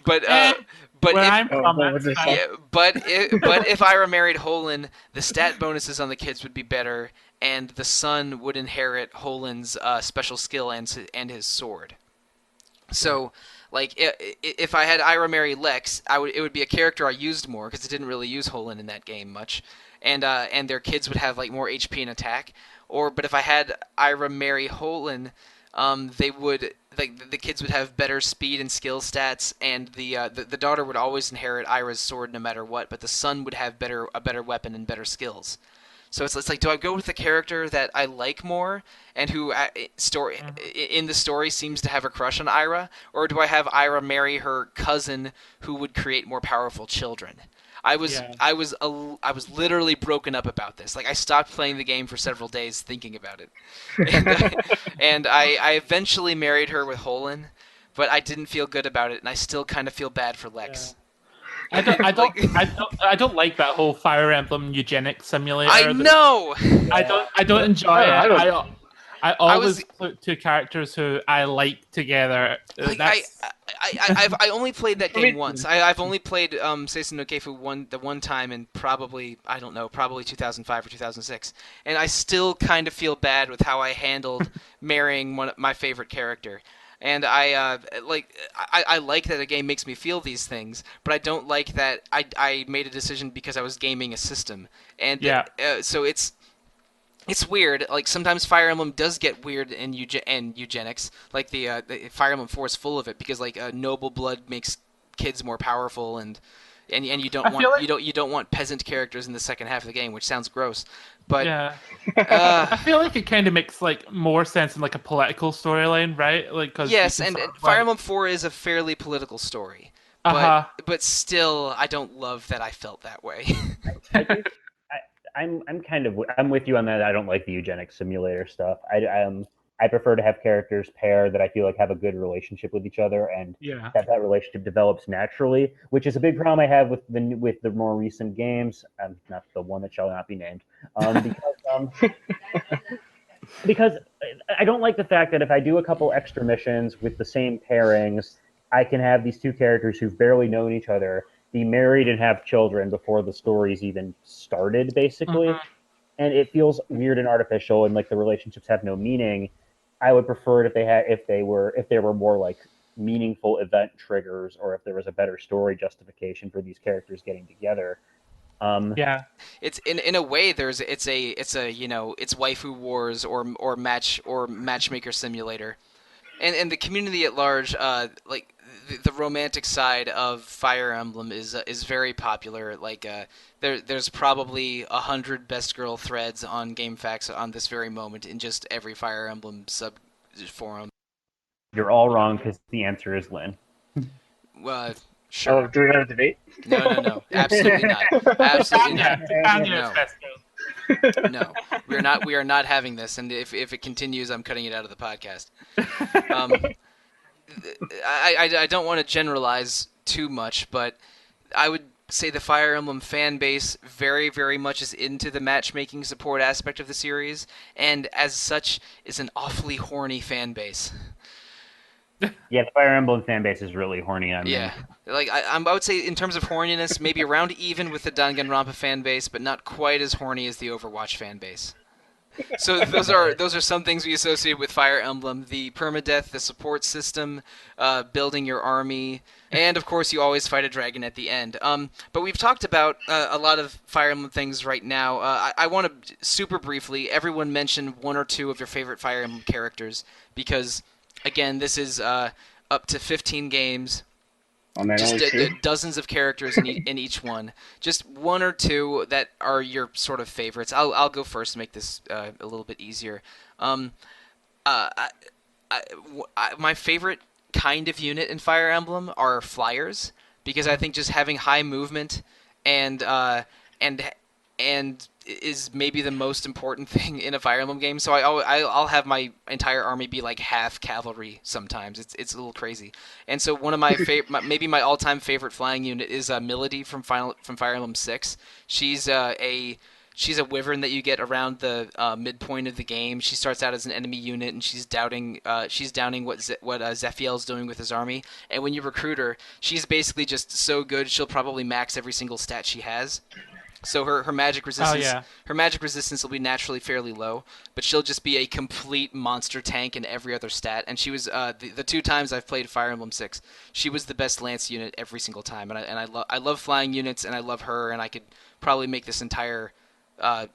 but Eh, but where if I'm Oh, from, what that's was this? fine. yeah, but if Ira married Holin, the stat bonuses on the kids would be better, and the son would inherit Holin's special skill and his sword. So, like, if I had Ira marry Lex, it would be a character I used more because I didn't really use Holin in that game much, and their kids would have like more HP and attack. But if I had Ira marry Holin, they would like the kids would have better speed and skill stats, and the daughter would always inherit Ira's sword no matter what, but the son would have a better weapon and better skills. So it's like, do I go with the character that I like more and who Mhm. in the story seems to have a crush on Ira, or do I have Ira marry her cousin who would create more powerful children? Yeah. I was literally broken up about this. Like I stopped playing the game for several days thinking about it, and I eventually married her with Holin, but I didn't feel good about it, and I still kind of feel bad for Yeah. Lex. I don't. I don't. Like I don't like that whole Fire Emblem eugenics I simulator. know. I don't. I don't enjoy I it. don't. I I was always put two characters who I like together. like That's I only played that For game me, once. I've only played Seisen no Keifu the one time in probably I don't know, probably 2005 or 2006, and I still kind of feel bad with how I handled marrying my favorite character. And I like that a game makes me feel these things, but I don't like that I made a decision because I was gaming a system, and yeah. so it's weird. Like sometimes Fire Emblem does get weird in eugenics. Like the Fire Emblem 4 is full of it because like noble blood makes kids more powerful, and I feel like you don't want peasant characters in the second half of the game, which sounds gross. But yeah. uh, I feel like it kind of makes like more sense in like a political storyline, right? Like because you yes, can sort and of Fire like Emblem 4 is a fairly political story, uh huh. but still, I don't love that I felt that way. I think I'm kind of I'm with you on that. I don't like the eugenics simulator stuff. I prefer to have characters pair that I feel like have a good relationship with each other and Yeah. that relationship develops naturally, which is a big problem I have with the more recent games. Not the one that shall not be named, because I don't like the fact that if I do a couple extra missions with the same pairings, I can have these two characters who've barely known each other be married and have children before the story's even started, basically. Hmm. And it feels weird and artificial, and like the relationships have no meaning. I would prefer it if there were more like meaningful event triggers, or if there was a better story justification for these characters getting together. Yeah. It's in a way it's a it's waifu wars or matchmaker simulator. And the community at large, like the romantic side of Fire Emblem is very popular. Like there's probably 100 best girl threads on GameFAQs on this very moment in just every Fire Emblem sub forum. You're all wrong because the answer is Lynn. Uh, Oh, sure. do we have a debate? No, absolutely not, absolutely not. Titania is No, best girl. no, we are not having this. And if it continues, I'm cutting it out of the podcast. Um, I don't want to generalize too much, but I would say the Fire Emblem fan base very, very much is into the matchmaking support aspect of the series, and as such is an awfully horny fan base. Yeah, the Fire Emblem fan base is really horny on me. Yeah, like I would say in terms of horniness, maybe around even with the Danganronpa fan base, but not quite as horny as the Overwatch fan base. So those are some things we associate with Fire Emblem: the permadeath, the support system, building your army, and of course you always fight a dragon at the end. But we've talked about a lot of Fire Emblem things right now. I want to super briefly everyone mention one or two of your favorite Fire Emblem characters because again this is up to 15 games. Oh man, Just only two. dozens of characters in each one. Just one or two that are your sort of favorites. I'll go first to make this a little bit easier. Uh, I, my favorite kind of unit in Fire Emblem are flyers because I think just having high movement and and and is maybe the most important thing in a Fire Emblem game. So I'll have my entire army be like half cavalry sometimes. It's a little crazy. And so one of my maybe my all-time favorite flying unit is Milady from Fire Emblem 6. She's a wyvern that you get around the midpoint of the game. She starts out as an enemy unit, and she's downing what Zephiel's doing with his army. And when you recruit her, she's basically just so good. She'll probably max every single stat she has. So her magic resistance yeah. her magic resistance will be naturally fairly low, but she'll just be a complete monster tank in every other stat. And she was the two times I've played Fire Emblem 6, she was the best lance unit every single time. And I love flying units, and I love her. And I could probably make this entire I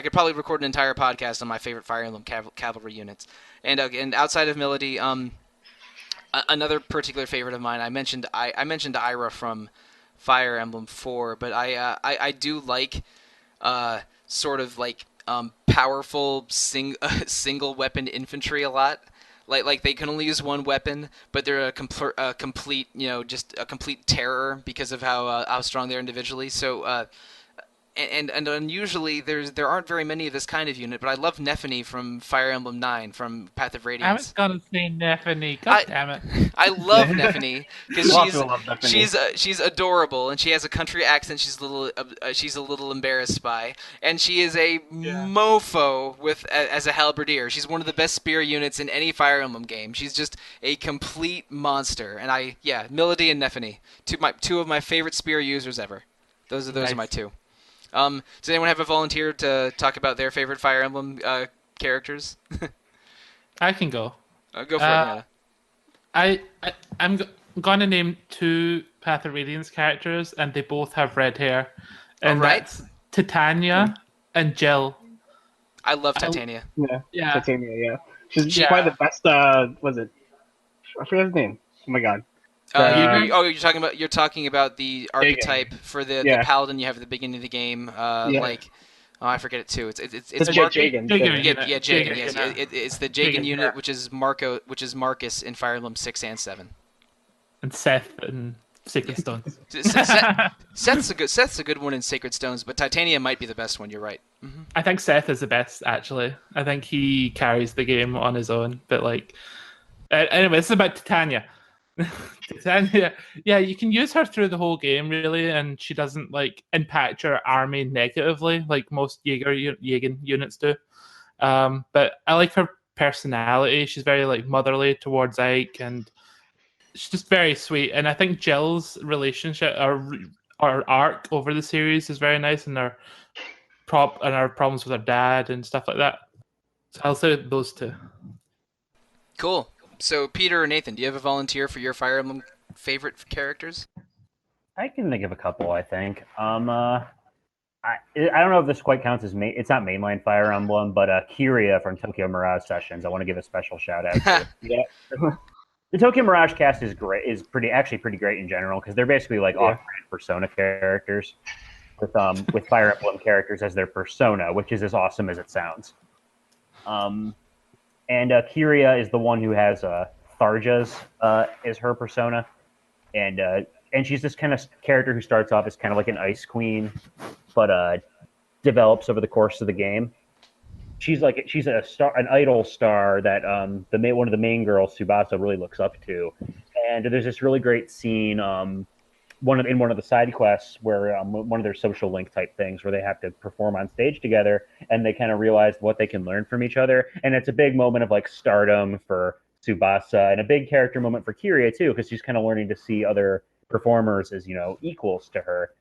could probably record an entire podcast on my favorite Fire Emblem cavalry units. And outside of Melody, another particular favorite of mine, I mentioned Ira from Fire Emblem 4, but I do like sort of like powerful single weapon infantry a lot. Like they can only use one weapon, but they're a complete just a complete terror because of how strong they are individually. So and unusually there aren't very many of this kind of unit, but I love Nephany from Fire Emblem 9 from Path of I was Radiance. gonna say Nephany. God damn it. I love Nephany because Lots of love Nephany. she's adorable and she has a country accent she's a little embarrassed by, and she is a mofo as a halberdier. She's one of the best spear units in any Fire Emblem game. She's just a complete monster, and Milady and Nephany, two of my favorite spear users ever. Those Nice. are my two. Does anyone have a volunteer to talk about their favorite Fire Emblem characters? I can go. Go for it, Hannah. I'm gonna name two Path of Radiance characters, and they both have red hair, and Alright. that's Titania and Jill. I love Titania. Yeah. Titania, yeah. She's Yeah. probably the best. Was it? I forget his name. Oh my god. You're talking about the archetype for the paladin you have at the beginning of the game. I forget it too. It's Jagan. Jagan. Yeah, Jagan. Yes, Jagan, it's the Jagan Jagan, unit, yeah. which is Marcus in Fire Emblem 6 and 7. And Seth and Sacred Stones. Seth's a good one in Sacred Stones, but Titania might be the best one. You're right. Mm-hmm. I think Seth is the best, actually. I think he carries the game on his own. But anyway, this is about Titania. Titania, yeah, you can use her through the whole game, really, and she doesn't impact your army negatively like most Jaeger units do. But I like her personality. She's very motherly towards Ike, and she's just very sweet. And I think Jill's relationship or arc over the series is very nice, and her problems with her dad and stuff like that. So I'll say those two. Cool. So Peter or Nathan, do you have a volunteer for your Fire Emblem favorite characters? I can think of a couple. I think. I don't know if this quite counts as main. It's not mainline Fire Emblem, but Kyria from Tokyo Mirage Sessions. I want to give a special shout out to. Yeah, the Tokyo Mirage cast is great. Is pretty great in general because they're basically like off-brand Persona characters with Fire Emblem characters as their persona, which is as awesome as it sounds. And Kyria is the one who has Tharja's is her persona, and she's this kind of character who starts off as kind of like an ice queen, but develops over the course of the game. She's a star, an idol star that one of the main girls, Tsubasa, really looks up to. And there's this really great scene, one of the side quests where one of their social link type things where they have to perform on stage together, and they kind of realize what they can learn from each other. And it's a big moment of like stardom for Tsubasa and a big character moment for Kyria too, because she's kind of learning to see other performers as equals to her.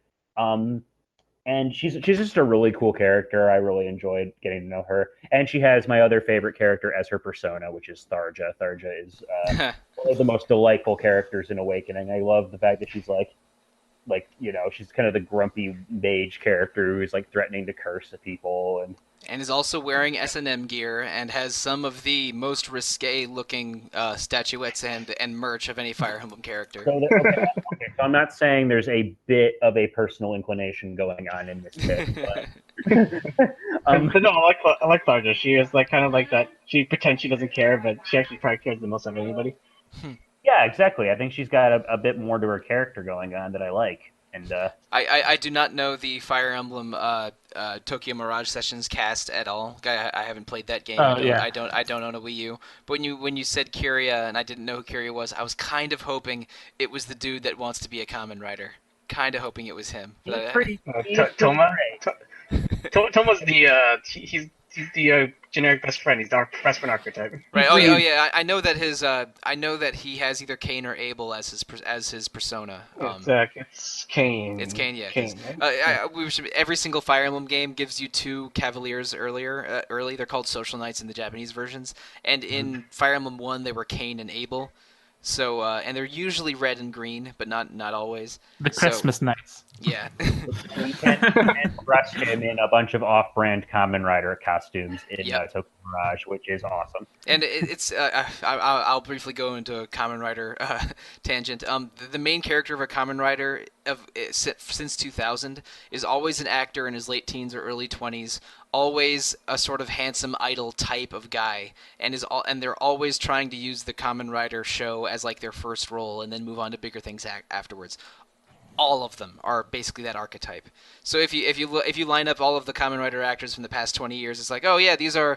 And she's just a really cool character. I really enjoyed getting to know her. And she has my other favorite character as her persona, which is Tharja. Tharja is one of the most delightful characters in Awakening. I love the fact that she's she's kind of the grumpy mage character who's like threatening to curse at people and is also wearing S&M gear and has some of the most risque-looking statuettes and merch of any Fire Emblem character. So, so I'm not saying there's a bit of a personal inclination going on in this bit, but... but no, I like Tharja. She is like kind of like that. She pretends she doesn't care, but she actually probably cares the most of anybody. Yeah, exactly. I think she's got a bit more to her character going on that I like. And I do not know the Fire Emblem Tokyo Mirage Sessions cast at all. I haven't played that game. I don't own a Wii U. But when you said Kyria and I didn't know who Kyria was, I was kind of hoping it was the dude that wants to be a Kamen Rider. Kind of hoping it was him. Toma. Toma's he's the generic best friend. He's the best friend archetype. Right. Oh yeah. I know that he has either Cain or Abel as his persona. It's Cain. It's Cain. Yeah. Cain, right? Every single Fire Emblem game gives you two Cavaliers early. They're called Social Knights in the Japanese versions, and in Fire Emblem 1 they were Cain and Abel. So and they're usually red and green, but not always. The Christmas Knights. Yeah. You can dress him in a bunch of off-brand Kamen Rider costumes in Tokyo Mirage, which is awesome. And it's I'll briefly go into a Kamen Rider tangent. The main character of a Kamen Rider since 2000 is always an actor in his late teens or early 20s, always a sort of handsome idol type of guy, and they're always trying to use the Kamen Rider show as like their first role and then move on to bigger things afterwards. All of them are basically that archetype. So if you line up all of the Kamen Rider actors from the past 20 years, it's like, oh yeah, these are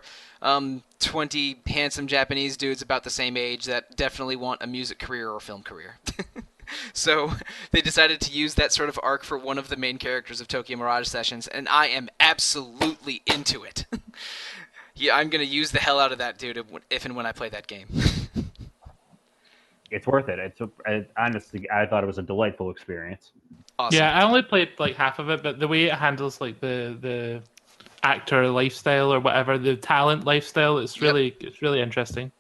20 handsome Japanese dudes about the same age that definitely want a music career or film career. So they decided to use that sort of arc for one of the main characters of Tokyo Mirage Sessions, and I am absolutely into it. Yeah, I'm going to use the hell out of that dude if and when I play that game. It's worth it. Honestly, I thought it was a delightful experience. Awesome. Yeah, I only played like half of it, but the way it handles like the actor lifestyle or whatever, the talent lifestyle, it's really interesting.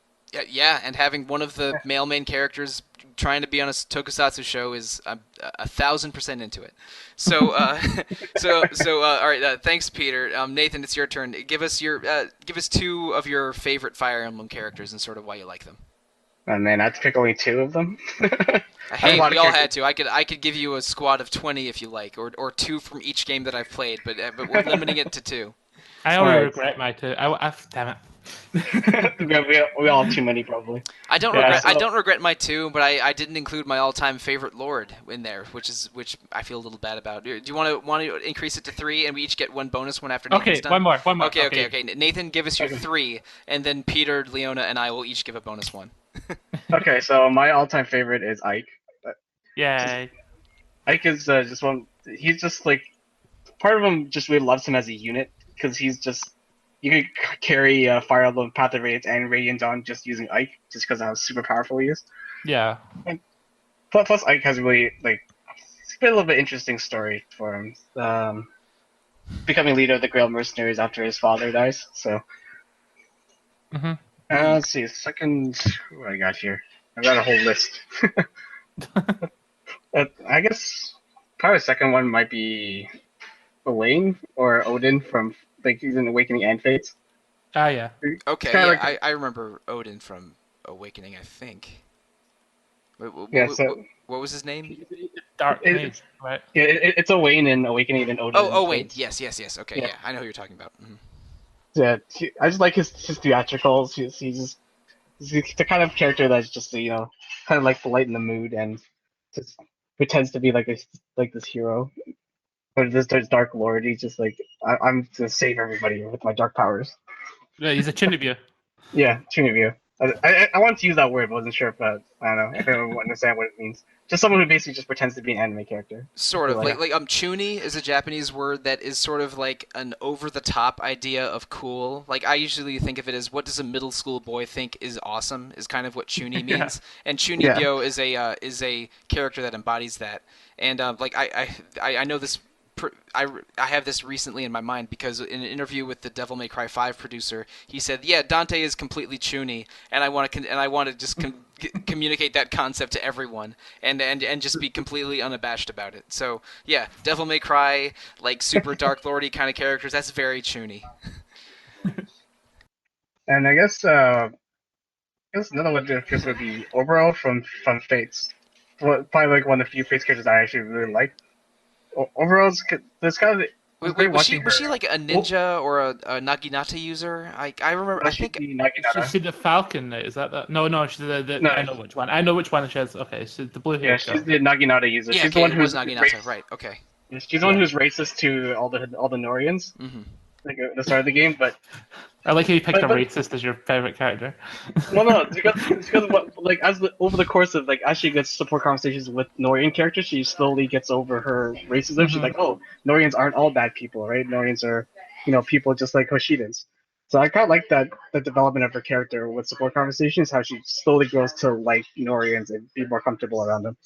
Yeah, and having one of the male main characters trying to be on a tokusatsu show is 1,000% into it. So, all right. Thanks, Peter. Nathan, it's your turn. Give us two of your favorite Fire Emblem characters and sort of why you like them. Oh man, I had to pick only two of them. Hey, we all had to. I could give you a squad of 20 if you like, or two from each game that I've played, but we're limiting it to two. I already regret my two. Damn it. we all have too many, probably. I don't regret my two, but I didn't include my all-time favorite Lord in there, which I feel a little bad about. Do you want to increase it to 3, and we each get one bonus one after Nathan's done? One more. Okay. Nathan, give us your 3, and then Peter, Leona, and I will each give a bonus 1. Okay, so my all-time favorite is Ike. Yay! Ike is just one. He's just like part of him. Just really loves him as a unit because he's just. You can carry Fire Emblem, Path of Radiance, and Radiant Dawn just using Ike, just because of how super powerful he is. Yeah. And plus, Ike has really it's been a little bit interesting story for him. Becoming leader of the Grail Mercenaries after his father dies. So. Mm-hmm. Let's see. Second, what I got here? I got a whole list. I guess probably the second one might be Elaine or Odin from like he's in Awakening and Fates. Ah, yeah. It's Okay, kind of yeah, like I remember Odin from Awakening, I think. yeah. So What was his name? Dark Mage, it's right? yeah, it's Owain in Awakening and Odin Oh, in Owain. Fates. Yes, yes, yes. Okay, Yeah, yeah, I know who you're talking about. yeah. I just like his theatricals. He's the kind of character that's just kind of like to lighten the mood and just pretends to be like this hero or this dark lord. He's just like I'm gonna save everybody with my dark powers. Yeah, he's a Chinibyo. Yeah, Triniview. I wanted to use that word, but wasn't sure if I don't know if everyone would understand what it means. Just someone who basically just pretends to be an anime character. I Sort feel of like like chuni is a Japanese word that is sort of like an over the top idea of cool. Like I usually think of it as what does a middle school boy think is awesome is kind of what chuni Yeah. means, and yeah, chunibyo is a character that embodies that. And like I know this. I have this recently in my mind because in an interview with the Devil May Cry 5 producer, he said, "Yeah, Dante is completely chuni, and I want to just communicate that concept to everyone, and just be completely unabashed about it." So yeah, Devil May Cry, like super dark lordy kind of characters, that's very chuni. and I guess another one to just would be overall from Fates. Probably like one of the few Fates characters I actually really like. Overall, there's kind of it was Wait, great watching was her. she like a Oh, ninja or a Naginata user? I remember. I she's think the Is Naginata. she the Falcon Knight? Is that? No, no, she's No, I know which one. I know which one she is. Okay, she's the blue yeah, haired she's girl. the Naginata user. yeah. She's the Okay, one it was who's Naginata. racist. Right. Okay. She's the one Yeah. who's racist to all the Norians, hmm like at the start of the game. I like how you picked a But racist as your favorite character. no, no, it's because like over the course of like as she gets support conversations with Norian characters, she slowly gets over her racism. She's Hmm. like, oh, Norians aren't all bad people, right? Norians are, people just like Hoshidans. So I kind of like that the development of her character with support conversations, how she slowly grows to like Norians and be more comfortable around them.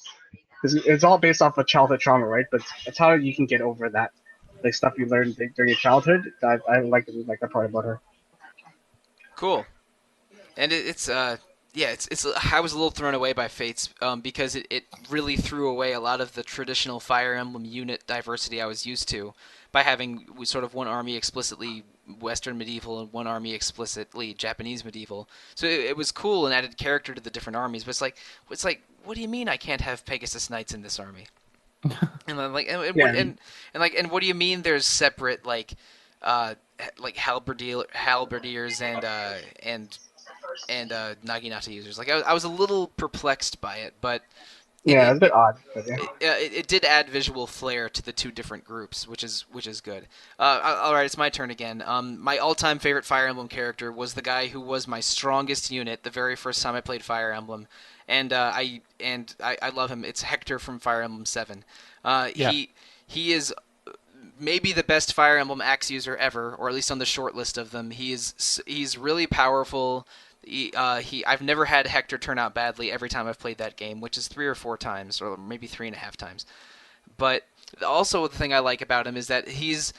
It's all based off of childhood trauma, right? But it's how you can get over that, like stuff you learned during your childhood. I like that part about her. Cool. And it's yeah, it's I was a little thrown away by Fates because it really threw away a lot of the traditional Fire Emblem unit diversity I was used to by having sort of one army explicitly Western medieval and one army explicitly Japanese medieval. So it was cool and added character to the different armies. But it's like what do you mean I can't have Pegasus Knights in this army? And then like Yeah, and what do you mean there's separate uh like halberdiers and Naginata users. Like I was a little perplexed by it, but it yeah, it, it's a bit odd, but yeah. it did add visual flair to the two different groups, which is good. All right, it's my turn again. My all-time favorite Fire Emblem character was the guy who was my strongest unit the very first time I played Fire Emblem, and I love him. It's Hector from Fire Emblem 7. Yeah. He is maybe the best Fire Emblem axe user ever, or at least on the short list of them. He's really powerful. I've never had Hector turn out badly every time I've played that game, which is 3 or 4 times, or maybe 3.5 times. But also the thing I like about him is that he's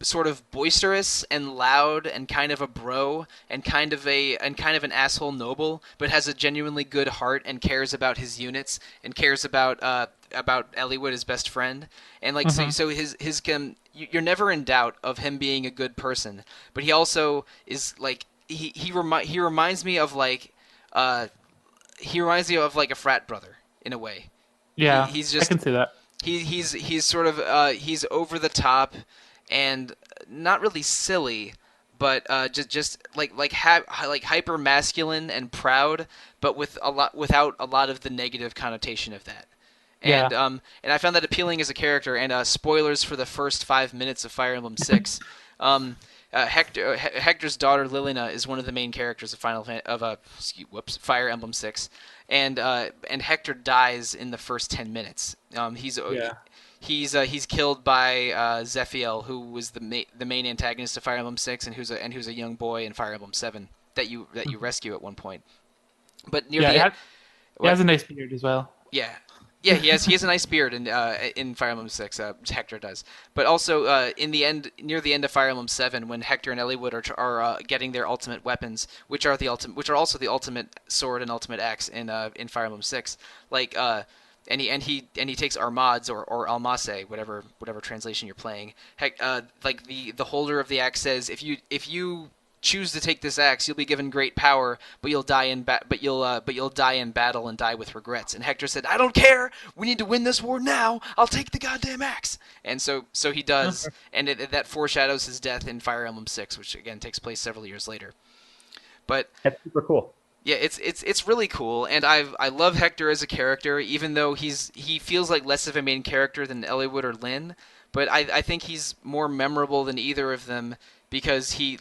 sort of boisterous and loud and kind of a bro and kind of an asshole noble, but has a genuinely good heart and cares about his units and cares about Eliwood, his best friend, and like Hmm. so you're never in doubt of him being a good person, but he also is like he reminds me of like uh he reminds me of like a frat brother in a way. Yeah, He's I just can see that. he's sort of he's over the top and not really silly, but just like hyper masculine and proud, but without a lot of the negative connotation of that. Yeah. And I found that appealing as a character. And spoilers for the first 5 minutes of Fire Emblem 6. Hector's daughter Lilina is one of the main characters of Fire Emblem 6, and Hector dies in the first 10 minutes. Yeah. He's killed by Zephiel, who was the main antagonist of Fire Emblem 6, and who's a young boy in Fire Emblem 7 that you rescue at one point. But near Yeah, the end, he what? has a nice beard as well. Yeah, yeah, he has a nice beard in Fire Emblem 6. Hector does, but also in the end, near the end of Fire Emblem 7, when Hector and Eliwood are getting their ultimate weapons, which are also the ultimate sword and ultimate axe in Fire Emblem 6. Like and he takes armads or almase, whatever translation you're playing. Heck, like the holder of the axe says, if you choose to take this axe, you'll be given great power, but you'll die in you'll die in battle and die with regrets. And Hector said, I don't care. We need to win this war now. I'll take the goddamn axe. And so he does, and that foreshadows his death in Fire Emblem 6, which again takes place several years later. But That's super cool. yeah, it's really cool, and I love Hector as a character, even though he feels like less of a main character than Eliwood or Lyn. But I think he's more memorable than either of them because he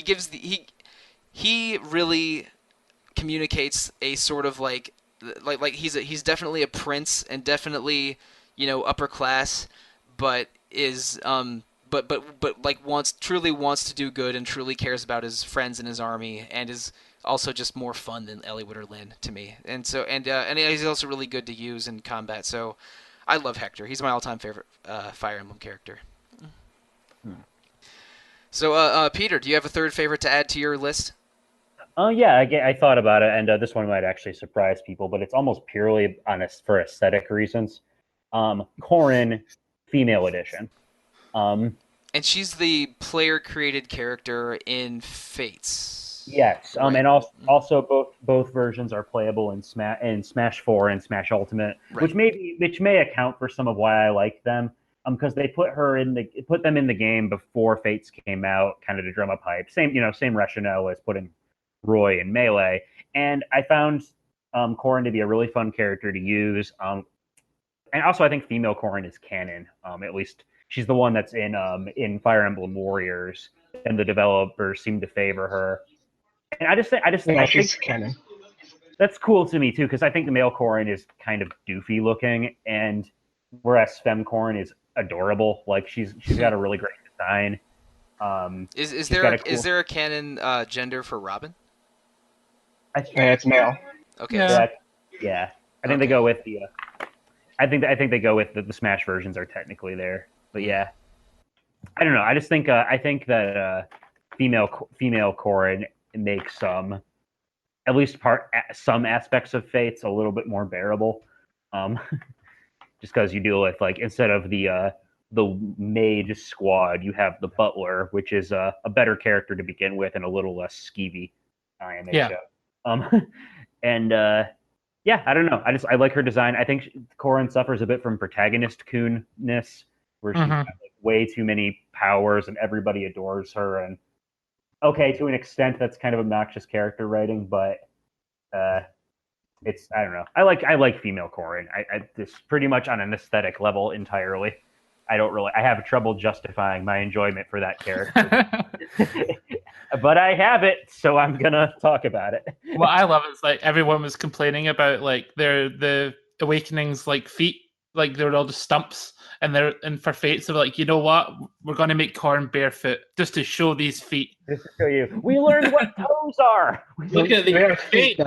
gives he really communicates a sort of like he's definitely a prince and definitely upper class, but is but like truly wants to do good and truly cares about his friends and his army and is also just more fun than Eliwood or Lyn to me. And he's also really good to use in combat. So I love Hector. He's my all-time favorite Fire Emblem character. So Peter, do you have a third favorite to add to your list? Oh yeah, I thought about it, and this one might actually surprise people, but it's almost purely for aesthetic reasons. Corrin, female edition. And she's the player-created character in Fates. Yes, right? and also both versions are playable in Smash 4 and Smash Ultimate, Right. which may account for some of why I like them. Because they put them in the game before Fates came out, kind of to drum up hype. Same rationale as putting Roy in Melee, and I found Corrin to be a really fun character to use. And also, I think female Corrin is canon. At least she's the one that's in Fire Emblem Warriors, and the developers seem to favor her. And I think she's canon. that's cool to me too, because I think the male Corrin is kind of doofy looking, and whereas femme Corrin is adorable. Like she's got a really great design. Is there a canon gender for Robin? Yeah, it's male. Okay. Yeah. Yeah. I think they go with the. I think they go with the Smash versions are technically there, but yeah. I don't know. I just think I think that female Corrin makes at least some aspects of Fates a little bit more bearable. Just because you deal with instead of the mage squad, you have the butler, which is a better character to begin with and a little less skeevy. Yeah. And yeah, I don't know. I like her design. I think Corrin suffers a bit from protagonist coonness, where she's got way too many powers and everybody adores her. And okay, to an extent, that's kind of obnoxious character writing, but I don't know. I like female Corrin. I this pretty much on an aesthetic level entirely. I have trouble justifying my enjoyment for that character. But I have it, so I'm gonna talk about it. What I love is everyone was complaining about the Awakenings feet, they're all just stumps, and for Fates they're like, you know what, we're gonna make Corrin barefoot just to show these feet. Just to show you, we learned what toes are. Look at the feet.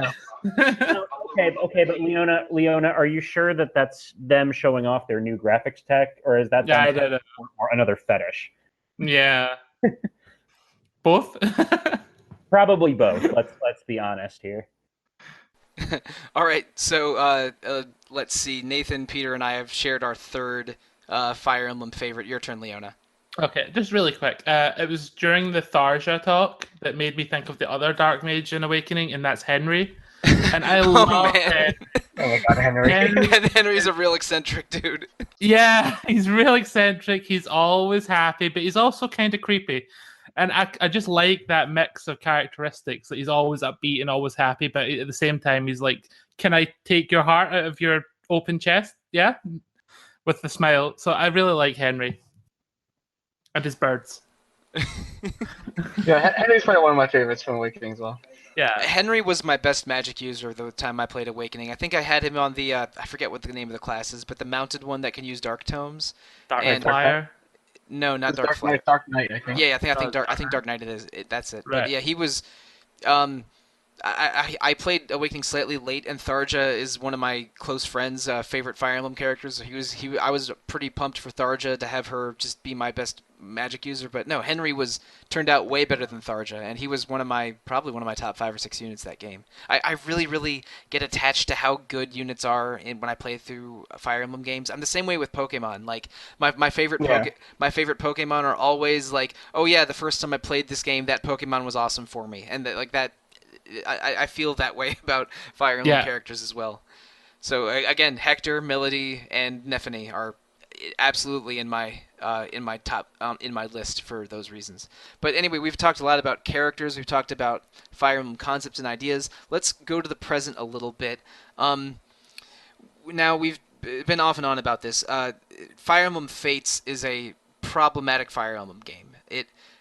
Okay, but Leona, are you sure that that's them showing off their new graphics tech, or is that or another fetish? Yeah. Both? Probably both. Let's be honest here. All right, so let's see. Nathan, Peter, and I have shared our third Fire Emblem favorite. Your turn, Leona. Okay, just really quick. It was during the Tharja talk that made me think of the other Dark Mage in Awakening, and that's Henry. And I love man. Oh my god, Henry. Henry's a real eccentric dude. Yeah, he's real eccentric. He's always happy, but he's also kind of creepy. And I just like that mix of characteristics. That he's always upbeat and always happy, but at the same time, he's like, "Can I take your heart out of your open chest?" Yeah, with the smile. So I really like Henry and his birds. Yeah, Henry's probably one of my favorites from Awakening as well. Yeah, Henry was my best magic user the time I played Awakening. I think I had him on the I forget what the name of the class is, but the mounted one that can use Dark Tomes. Dark And- Flyer. No, not Dark Dark Flyer. Knight, Dark Knight, I think. Yeah, I think Dark Knight it is. That's it. Right. But yeah, he was. I played Awakening slightly late, and Tharja is one of my close friends' favorite Fire Emblem characters. I was pretty pumped for Tharja to have her just be my best magic user, but no, Henry turned out way better than Tharja, and he was probably one of my top 5 or 6 units that game. I really get attached to how good units are when I play through Fire Emblem games. I'm the same way with Pokemon. Like my favorite my favorite Pokemon are always like, oh yeah, the first time I played this game, that Pokemon was awesome for me, and like that. I feel that way about Fire Emblem characters as well. So again, Hector, Melody, and Nephany are absolutely in my top in my list for those reasons. But anyway, we've talked a lot about characters. We've talked about Fire Emblem concepts and ideas. Let's go to the present a little bit. Now we've been off and on about this. Fire Emblem Fates is a problematic Fire Emblem game.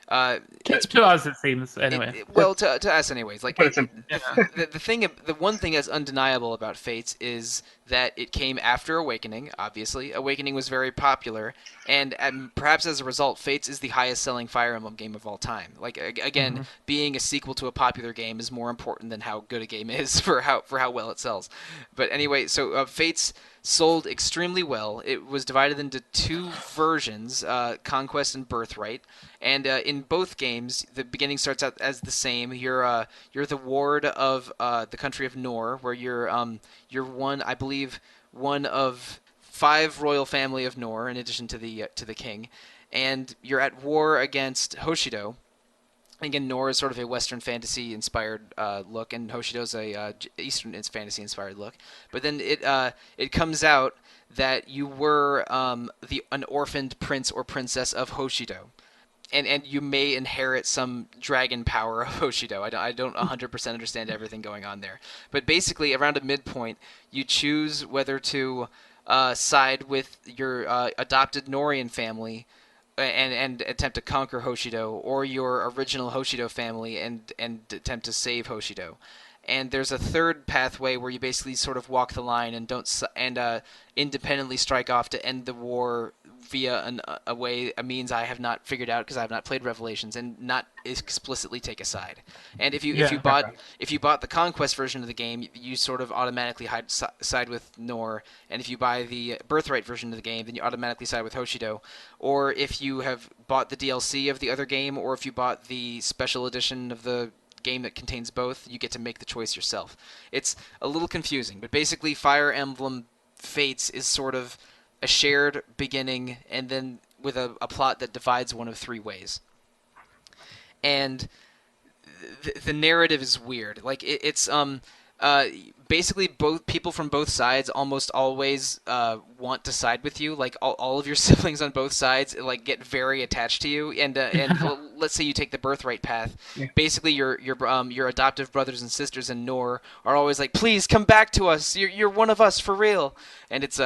To us, it seems anyway. Well, to us, anyways. Like the one thing that's undeniable about Fates is that it came after Awakening. Obviously, Awakening was very popular, and perhaps as a result, Fates is the highest-selling Fire Emblem game of all time. Like again, being a sequel to a popular game is more important than how good a game is for how well it sells. But anyway, so Fates sold extremely well. It was divided into 2 versions, Conquest and Birthright. And in both games, the beginning starts out as the same. You're the ward of the country of Nor, where you're I believe, one of 5 royal family of Nor, in addition to the king, and you're at war against Hoshido. Again, Nor is sort of a Western fantasy inspired look, and Hoshido's a Eastern fantasy inspired look. But then it comes out that you were an orphaned prince or princess of Hoshido. And you may inherit some dragon power of Hoshido. I don't 100% understand everything going on there. But basically, around a midpoint, you choose whether to side with your adopted Norian family and attempt to conquer Hoshido, or your original Hoshido family and attempt to save Hoshido. And there's a third pathway where you basically sort of walk the line and independently strike off to end the war via a means I have not figured out because I have not played Revelations, and not explicitly take a side. And if you bought the Conquest version of the game, you sort of automatically side with Nor, and if you buy the Birthright version of the game, then you automatically side with Hoshido. Or if you have bought the DLC of the other game, or if you bought the special edition of the game that contains both, you get to make the choice yourself. It's a little confusing, but basically Fire Emblem Fates is sort of a shared beginning, and then with a plot that divides one of 3 ways. And the narrative is weird. Like it's basically both people from both sides almost always want to side with you. Like all of your siblings on both sides like get very attached to you. And let's say you take the Birthright path. Yeah. Basically, your adoptive brothers and sisters in Nor are always like, please come back to us. You're one of us for real. And it's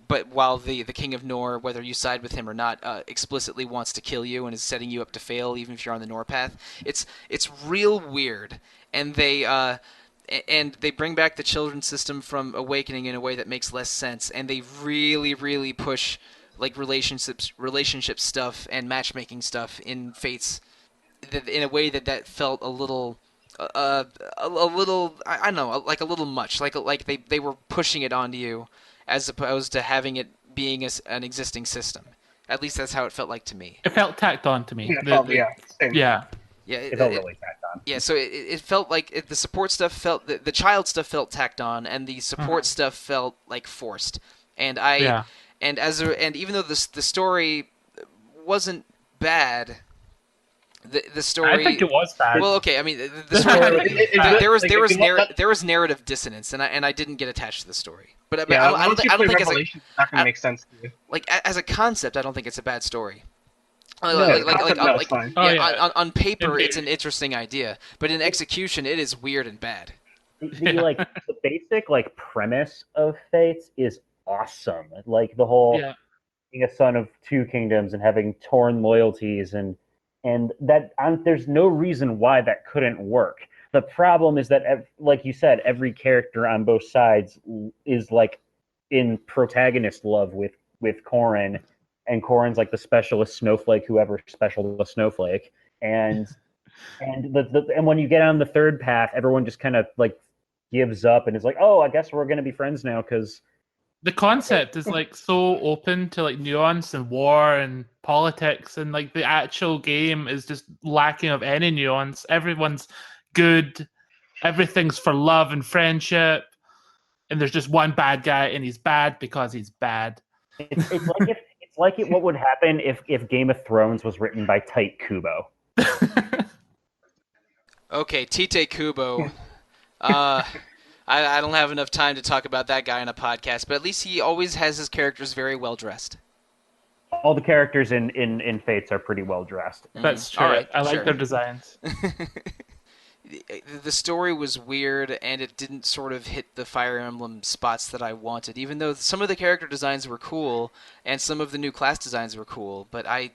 but while the King of Nor, whether you side with him or not, explicitly wants to kill you and is setting you up to fail, even if you're on the Nor path. It's real weird, and they bring back the children's system from Awakening in a way that makes less sense, and they really push like relationship stuff and matchmaking stuff in Fates in a way that felt a little I don't know, like a little much, like they were pushing it onto you as opposed to having it being an existing system. At least that's how it felt like to me. It felt tacked on to me. Yeah, it felt really tacked on. Yeah, so it felt like the support stuff felt the child stuff felt tacked on, and the support stuff felt like forced. And even though the story wasn't bad, the story. I think it was bad. Well, okay. I mean, the story. There was narrative dissonance, and I didn't get attached to the story. But I don't think it's not going to make sense to you. Like as a concept, I don't think it's a bad story. Fine. On paper, it's an interesting idea, but in execution, it is weird and bad. The basic premise of Fates is awesome. Like the whole being a son of 2 kingdoms and having torn loyalties, and that there's no reason why that couldn't work. The problem is that, like you said, every character on both sides is like in protagonist love with Corrin, and Corrin's like the specialist snowflake, whoever special the snowflake, and when you get on the third path, everyone just kind of like gives up and is like, oh, I guess we're gonna be friends now because the concept is like so open to like nuance and war and politics, and like the actual game is just lacking of any nuance. Everyone's good, everything's for love and friendship, and there's just one bad guy, and he's bad because he's bad. It's like what would happen if Game of Thrones was written by Tite Kubo. Okay, Tite Kubo. I don't have enough time to talk about that guy on a podcast, but at least he always has his characters very well dressed. All the characters in Fates are pretty well dressed. That's true. All right, I like sure. their designs. The story was weird, and it didn't sort of hit the Fire Emblem spots that I wanted, even though some of the character designs were cool, and some of the new class designs were cool, but I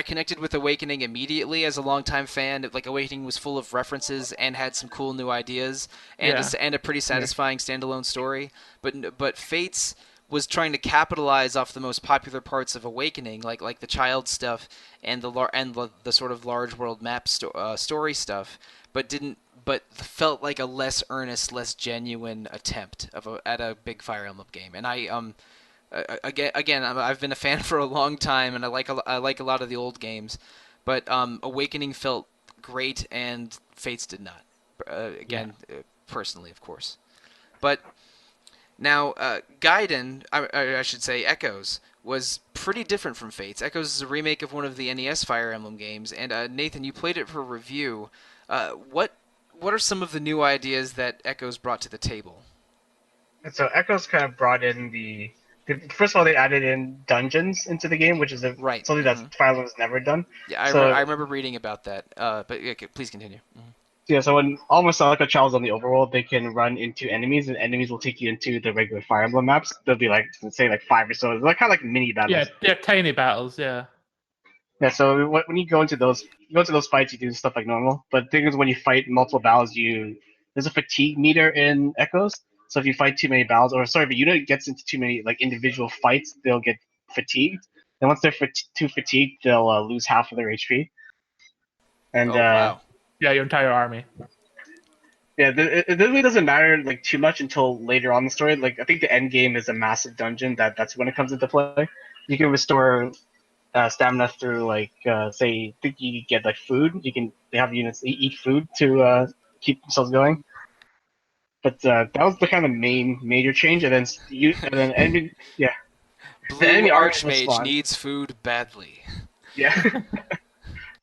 connected with Awakening immediately as a longtime fan. Like, Awakening was full of references and had some cool new ideas and a pretty satisfying standalone story. But Fates was trying to capitalize off the most popular parts of Awakening, like the child stuff and the sort of large world map story stuff, but felt like a less earnest, less genuine attempt at a big Fire Emblem game. And I've been a fan for a long time, and I like a lot of the old games, but Awakening felt great, and Fates did not. Personally, of course. But now, Gaiden, I should say, Echoes, was pretty different from Fates. Echoes is a remake of one of the NES Fire Emblem games, and Nathan, you played it for review. What are some of the new ideas that Echoes brought to the table? And so Echoes kind of brought in first of all, they added in dungeons into the game, which is something that Fire Emblem has never done. Yeah, I remember reading about that. But okay, please continue. Mm-hmm. Yeah, so when almost like a child's on the overworld, they can run into enemies, and enemies will take you into the regular Fire Emblem maps. They'll be like, say, like 5 or so. They're kind of like mini battles. Yeah, they're tiny battles. Yeah. Yeah. So when you go into those fights, you do stuff like normal. But the thing is, when you fight multiple battles, there's a fatigue meter in Echoes. So if you fight too many battles, if a unit gets into too many like individual fights, they'll get fatigued. And once they're too fatigued, they'll lose half of their HP. And wow. Yeah, your entire army. Yeah, it really doesn't matter like too much until later on in the story. Like, I think the end game is a massive dungeon that's when it comes into play. You can restore stamina through like say, I think you get like food. They have units eat food to keep themselves going. But that was the kind of major change, and then enemy, yeah. Blue Archmage needs food badly. Yeah.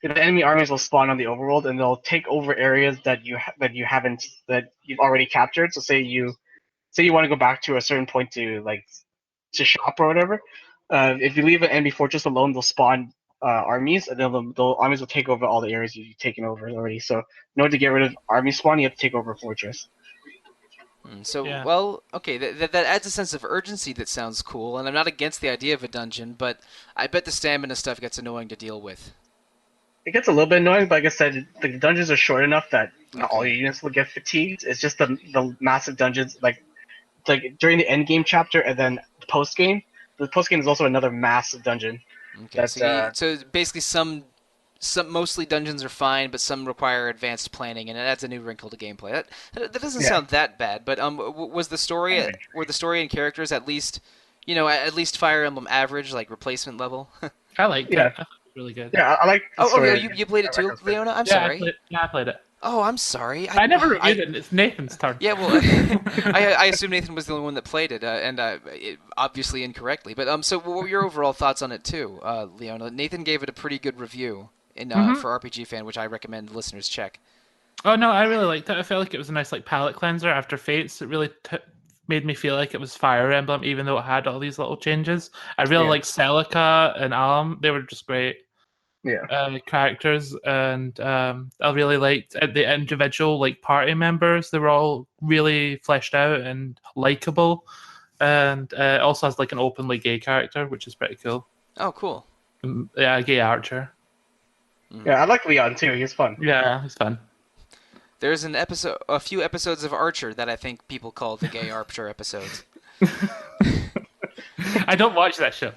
The enemy armies will spawn on the overworld, and they'll take over areas that you've already captured. So say you want to go back to a certain point to shop or whatever. If you leave an enemy fortress alone, they'll spawn armies, and then the armies will take over all the areas you've taken over already. So in order to get rid of army spawn, you have to take over a fortress. Well, okay, that adds a sense of urgency that sounds cool, and I'm not against the idea of a dungeon, but I bet the stamina stuff gets annoying to deal with. It gets a little bit annoying, but like I said, the dungeons are short enough that not all your units will get fatigued. It's just the massive dungeons, like during the end game chapter and then post game. The post game is also another massive dungeon. Okay, so basically mostly dungeons are fine, but some require advanced planning, and it adds a new wrinkle to gameplay. That doesn't sound that bad, but were the story and characters at least Fire Emblem average, like replacement level? I like that. Really good. Yeah, I like. You played it too, Leona? I'm sorry. I played it. Oh, I'm sorry. I never reviewed it. It's Nathan's turn. Yeah, well, I assume Nathan was the only one that played it, obviously incorrectly. But so, what were your overall thoughts on it too, Leona? Nathan gave it a pretty good review for RPG Fan, which I recommend listeners check. Oh no, I really liked it. I felt like it was a nice palate cleanser after Fates. It really made me feel like it was Fire Emblem, even though it had all these little changes. I really liked Celica and Alm. They were just great characters, and I really liked the individual party members. They were all really fleshed out and likable, and it also has an openly gay character, which is pretty cool. Oh, cool. Yeah, a gay archer. Yeah, I like Leon too. He's fun. Yeah, he's fun. There's a few episodes of Archer that I think people call the gay Archer episodes. I don't watch that show.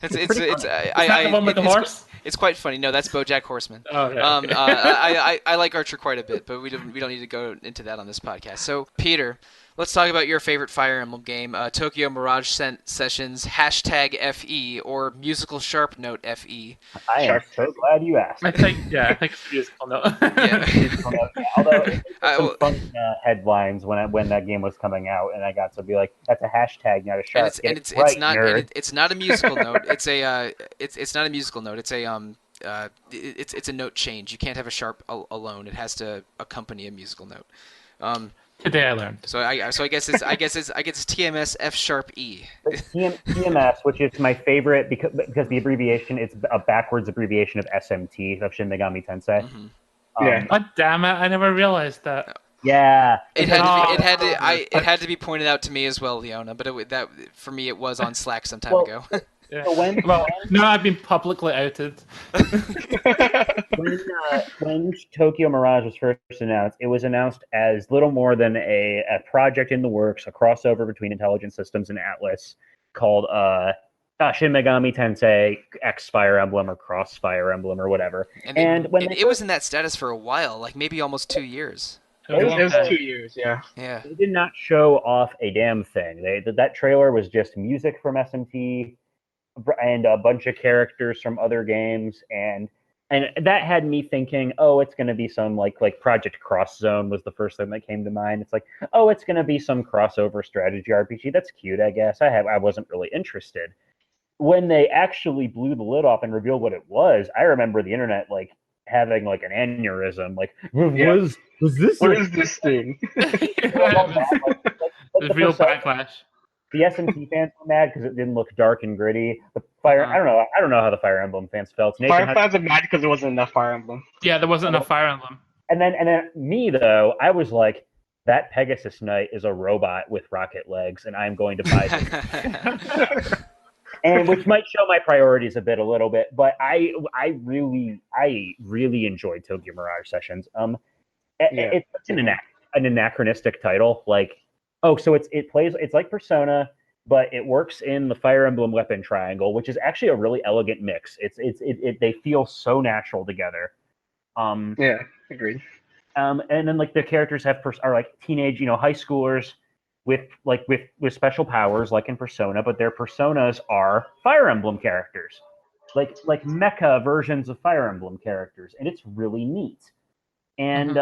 It's the one with the horse? It's quite funny. No, that's BoJack Horseman. Oh, okay. I like Archer quite a bit, but we don't need to go into that on this podcast. So, Peter, Let's talk about your favorite Fire Emblem game, Tokyo Mirage Sessions #FE or Musical Sharp Note FE. I am Sharp. so glad you asked. I think it's a musical note. Yeah. Musical note, yeah. Although it was some Well, fun headlines when that game was coming out, and I got to be like, "That's a hashtag, not a and sharp." it's Get and it it's right, not nerd. it's not a musical note. It's a it's not a musical note. It's a it's a note change. You can't have a sharp alone. It has to accompany a musical note. Um, Today I learned. so I guess it's TMS F sharp E. TMS, which is my favorite because the abbreviation, it's a backwards abbreviation of SMT, of Shin Megami Tensei. Mm-hmm. Yeah. God damn it! I never realized that. Yeah. It had Oh, it had to be pointed out to me as well, Leona. But that for me it was on Slack some time Well, ago. Yeah. So Well, no, I've been publicly outed. when Tokyo Mirage was first announced, it was announced as little more than a project in the works, a crossover between Intelligent Systems and Atlas called Shin Megami Tensei X Fire Emblem or Cross Fire Emblem or whatever. And when it was in that status for a while, like maybe almost 2 years. It was a long It was time. 2 years, yeah. Yeah. they did not show off a damn thing. That trailer was just music from SMT and a bunch of characters from other games, and that had me thinking, oh, it's going to be some like Project Cross Zone was the first thing that came to mind. It's like, oh, it's going to be some crossover strategy RPG. That's cute, I guess. I wasn't really interested. When they actually blew the lid off and revealed what it was, I remember the internet like having like an aneurysm. Like, Yeah. was this? What is this thing? The real backlash. The SMT fans were mad because it didn't look dark and gritty. The Fire, Uh-huh. I don't know how the Fire Emblem fans felt. Nathan, Fire fans are mad because there wasn't enough Fire Emblem. Yeah, there wasn't enough Fire Emblem. and then me though, I was like, that Pegasus Knight is a robot with rocket legs, and I'm going to buy this. And which might show my priorities a little bit, but I really enjoyed Tokyo Mirage Sessions. It's an anachronistic title. Like, oh, so it's like Persona, but it works in the Fire Emblem weapon triangle, which is actually a really elegant mix. They feel so natural together. Yeah, agreed. And then like the characters are like teenage, high schoolers with special powers, like in Persona, but their personas are Fire Emblem characters, like mecha versions of Fire Emblem characters, and it's really neat. And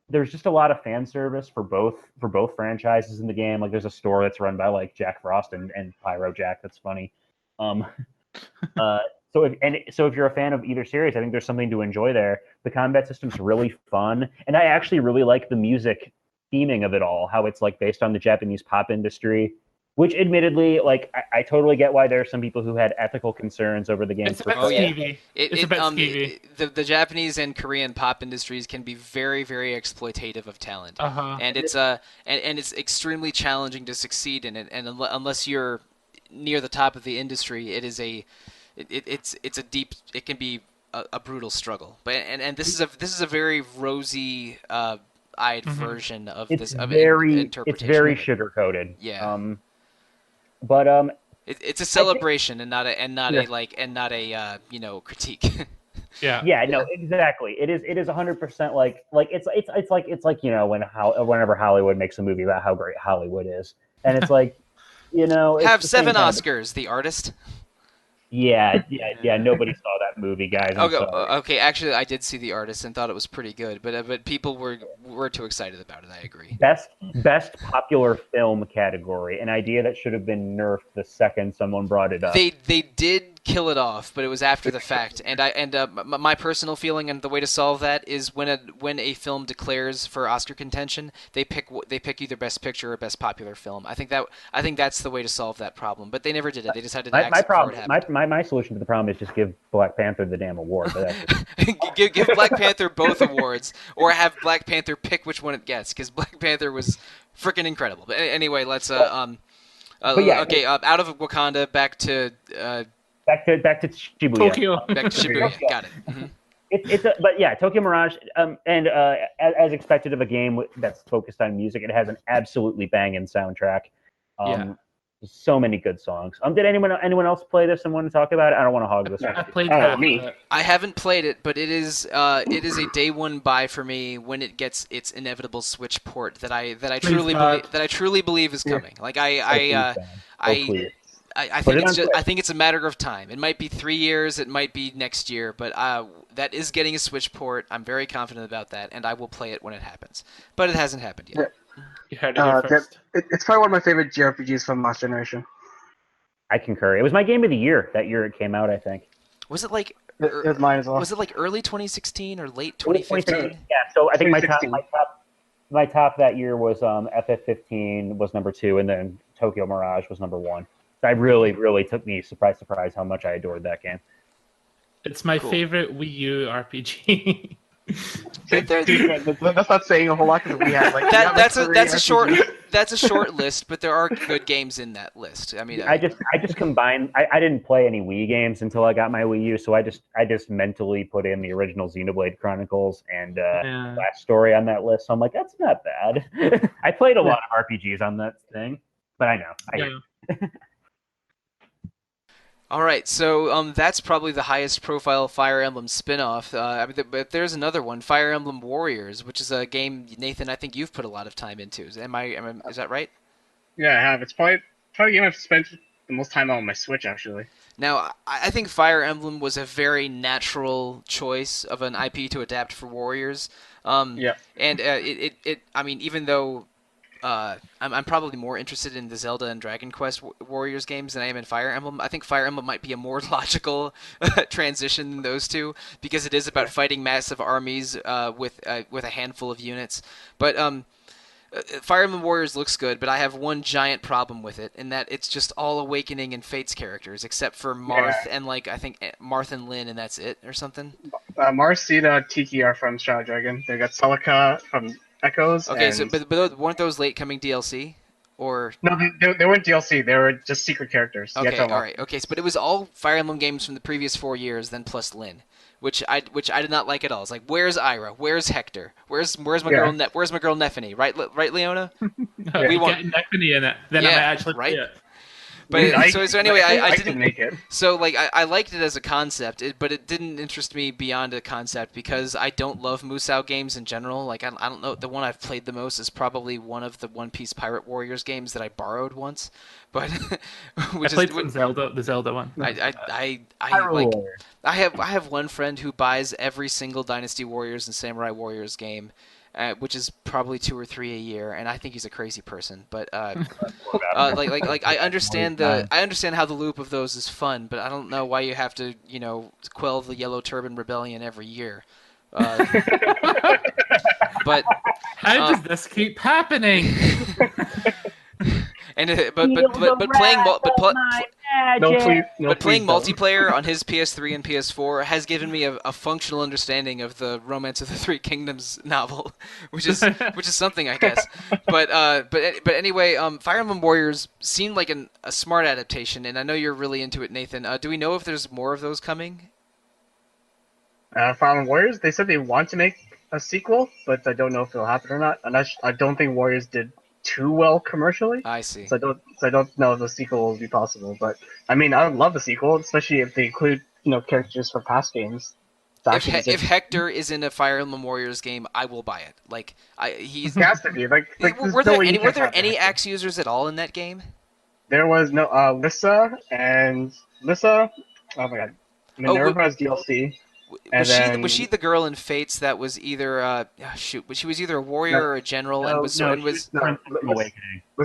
there's just a lot of fan service for both franchises in the game. Like there's a store that's run by like Jack Frost and Pyro Jack. That's funny. So if you're a fan of either series, I think there's something to enjoy there. The combat system's really fun, and I actually really like the music theming of it all. How it's like based on the Japanese pop industry, which admittedly, like I totally get why there are some people who had ethical concerns over the game's It's a bit portrayal. skeevy. It's a bit skeevy. The Japanese and Korean pop industries can be very, very exploitative of talent, and it's and it's extremely challenging to succeed in it. And unless you're near the top of the industry, it's a deep. It can be a brutal struggle. But and this is a very rosy eyed version of It's this of very interpretation. it's very sugar coated. Yeah. But it's a celebration and not a critique. Yeah. Yeah, no, exactly. It is 100% like it's like whenever Hollywood makes a movie about how great Hollywood is, and it's like it's Have the same 7 kind of- Oscars, The Artist. Yeah. Nobody saw that movie, guys. I'm sorry. Okay. Actually, I did see The Artist and thought it was pretty good, but people were too excited about it. I agree. Best popular film category, an idea that should have been nerfed the second someone brought it up. They did kill it off, but it was after the fact. And my personal feeling and the way to solve that is when a film declares for Oscar contention, they pick either Best Picture or Best Popular Film. I think that's the way to solve that problem. But they never did it. They decided to act before it happened. My solution to the problem is just give Black Panther the damn award. But give Black Panther both awards, or have Black Panther pick which one it gets, because Black Panther was freaking incredible. But anyway, let's out of Wakanda back to back to Shibuya. Tokyo. back to Shibuya. Got it. Mm-hmm. But yeah, Tokyo Mirage, and as expected of a game that's focused on music, it has an absolutely banging soundtrack. Yeah. So many good songs. Did anyone else play this and want to talk about it? I don't want to hog this one. I played Oh, half me. of it. I haven't played it, but it is a day one buy for me when it gets its inevitable Switch port that I God. truly believe is Yeah. coming. Like Please, man. I I Put think it on Switch. I think it's a matter of time. It might be 3 years, it might be next year, but that is getting a Switch port. I'm very confident about that, and I will play it when it happens. But it hasn't happened yet. You heard it here first. It's probably one of my favorite JRPGs from last generation. I concur. It was my game of the year that year it came out, I think. Was it like It was mine as well. was it like early 2016 or late It was 2015? Yeah, so I think my top 2016. my top that year was FF15 was number 2, and then Tokyo Mirage was number 1. That really took me surprise how much I adored that game. It's my Cool. favorite Wii U RPG. That's not saying a whole lot because we have like That's three a short RPGs. that's a short list, but there are good games in that list. I mean, I just combined. I didn't play any Wii games until I got my Wii U, so I just mentally put in the original Xenoblade Chronicles and Yeah. Last Story on that list. So I'm like, that's not bad. I played a lot of RPGs on that thing, but I know. Yeah. all right, so that's probably the highest profile Fire Emblem spin-off. But there's another one, Fire Emblem Warriors, which is a game, Nathan, I think you've put a lot of time into. Is that right? Yeah, I have. It's probably a game I've spent the most time on my Switch actually. Now, I think Fire Emblem was a very natural choice of an IP to adapt for Warriors. Yeah. And I mean, even though I'm probably more interested in the Zelda and Dragon Quest Warriors games than I am in Fire Emblem. I think Fire Emblem might be a more logical transition than those two because it is about fighting massive armies with a handful of units. But Fire Emblem Warriors looks good, but I have one giant problem with it, in that it's just all Awakening and Fates characters, except for Marth and I think Marth and Lyn, and that's it or something. Mars, Sita, Tiki are from Shadow Dragon. They got Celica from Echoes. Okay, and... so but weren't those late coming DLC? Or No, they weren't DLC. They were just secret characters. okay, all right, okay, but it was all Fire Emblem games from the previous 4 years, then plus Lyn, which I did not like at all. It's like, where's Ira? Where's Hector? Where's my girl? Where's my girl Nephany? Right, Leona? We want Nephany in it. Then I might actually play it. But so anyway, I didn't make it. So like I liked it as a concept, but it didn't interest me beyond a concept because I don't love Musou games in general. Like I don't know, the one I've played the most is probably one of the One Piece Pirate Warriors games that I borrowed once, but I played the Zelda one. I like I have one friend who buys every single Dynasty Warriors and Samurai Warriors game. Which is probably 2 or 3 a year, and I think he's a crazy person. But like I understand how the loop of those is fun, but I don't know why you have to quell the Yellow Turban Rebellion every year. But how does this keep happening? And but playing multiplayer on his PS3 and PS4 has given me a functional understanding of the Romance of the Three Kingdoms novel, which is something, I guess. But anyway, Fire Emblem Warriors seemed like a smart adaptation, and I know you're really into it, Nathan. Do we know if there's more of those coming? Fire Emblem Warriors. They said they want to make a sequel, but I don't know if it'll happen or not. And I don't think Warriors did too well commercially. I see. So I don't know if the sequel will be possible. But I mean, I would love the sequel, especially if they include characters from past games. If Hector is in a Fire Emblem Warriors game, I will buy it. Like he has to be. Were there any axe users at all in that game? There was no Lissa. Oh my god, Minerva's DLC. Was she the girl in Fates that was either she was either a warrior or a general This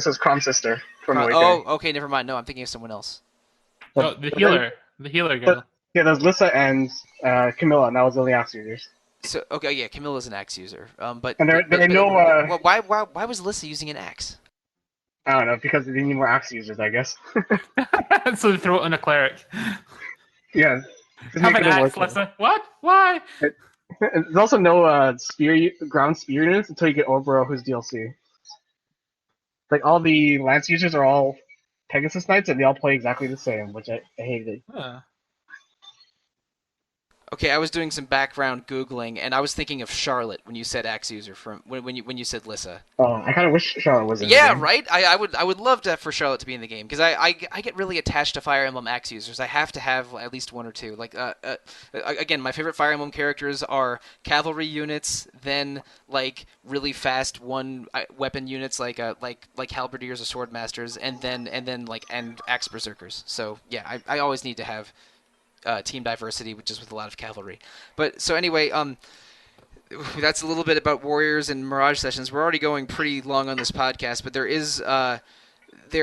is Crom's sister from Awakening. Oh, okay, never mind. No, I'm thinking of someone else. The healer girl. Yeah, there's Lissa and Camilla, and that was the only axe users. So okay, yeah, Camilla's an axe user. But why was Lissa using an axe? I don't know, because they need more axe users, I guess. So they throw it on a cleric. Yeah. Have an axe, Lissa. What? Why? There's also no ground spear units until you get Obro, who's DLC. Like, all the lance users are all Pegasus Knights, and they all play exactly the same, which I hated. Okay, I was doing some background googling, and I was thinking of Charlotte when you said axe user from when you said Lissa. Oh, I kind of wish Charlotte was in the Yeah, game. right. I would love to for Charlotte to be in the game because I get really attached to Fire Emblem axe users. I have to have at least one or two. Like again, my favorite Fire Emblem characters are cavalry units, then like really fast one weapon units like halberdiers or swordmasters, and then like and axe berserkers. So yeah, I always need to have team diversity, which is with a lot of cavalry. But so anyway, that's a little bit about Warriors and Mirage Sessions. We're already going pretty long on this podcast, but there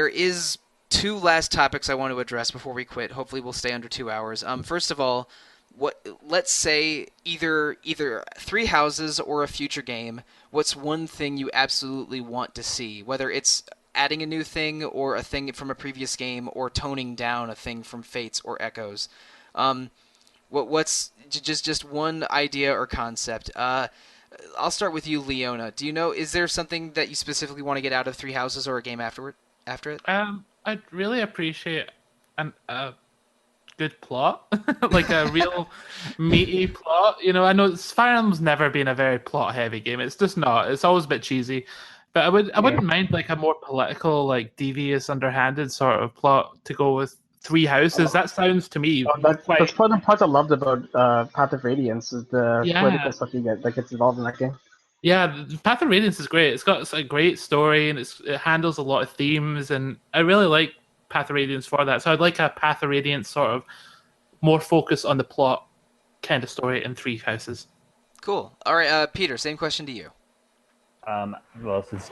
is two last topics I want to address before we quit. Hopefully, we'll stay under 2 hours. First of all, let's say either Three Houses or a future game. What's one thing you absolutely want to see? Whether it's adding a new thing or a thing from a previous game or toning down a thing from Fates or Echoes. Um, what's just one idea or concept? I'll start with you, Leona. Do you know? Is there something that you specifically want to get out of Three Houses or a game after it? I'd really appreciate a good plot, like a real meaty plot. I know Fire Emblem's never been a very plot-heavy game. It's just not. It's always a bit cheesy. But I wouldn't mind like a more political, like devious, underhanded sort of plot to go with Three Houses. That sounds to me That's quite. part of the parts I loved about Path of Radiance is the political Yeah, stuff you get that gets involved in that game. yeah. The Path of Radiance is great. It's got a great story and it handles a lot of themes, and I really like Path of Radiance for that. So I'd like a Path of Radiance sort of more focus on the plot kind of story in Three Houses. Cool. All right, Peter. Same question to you. Well, since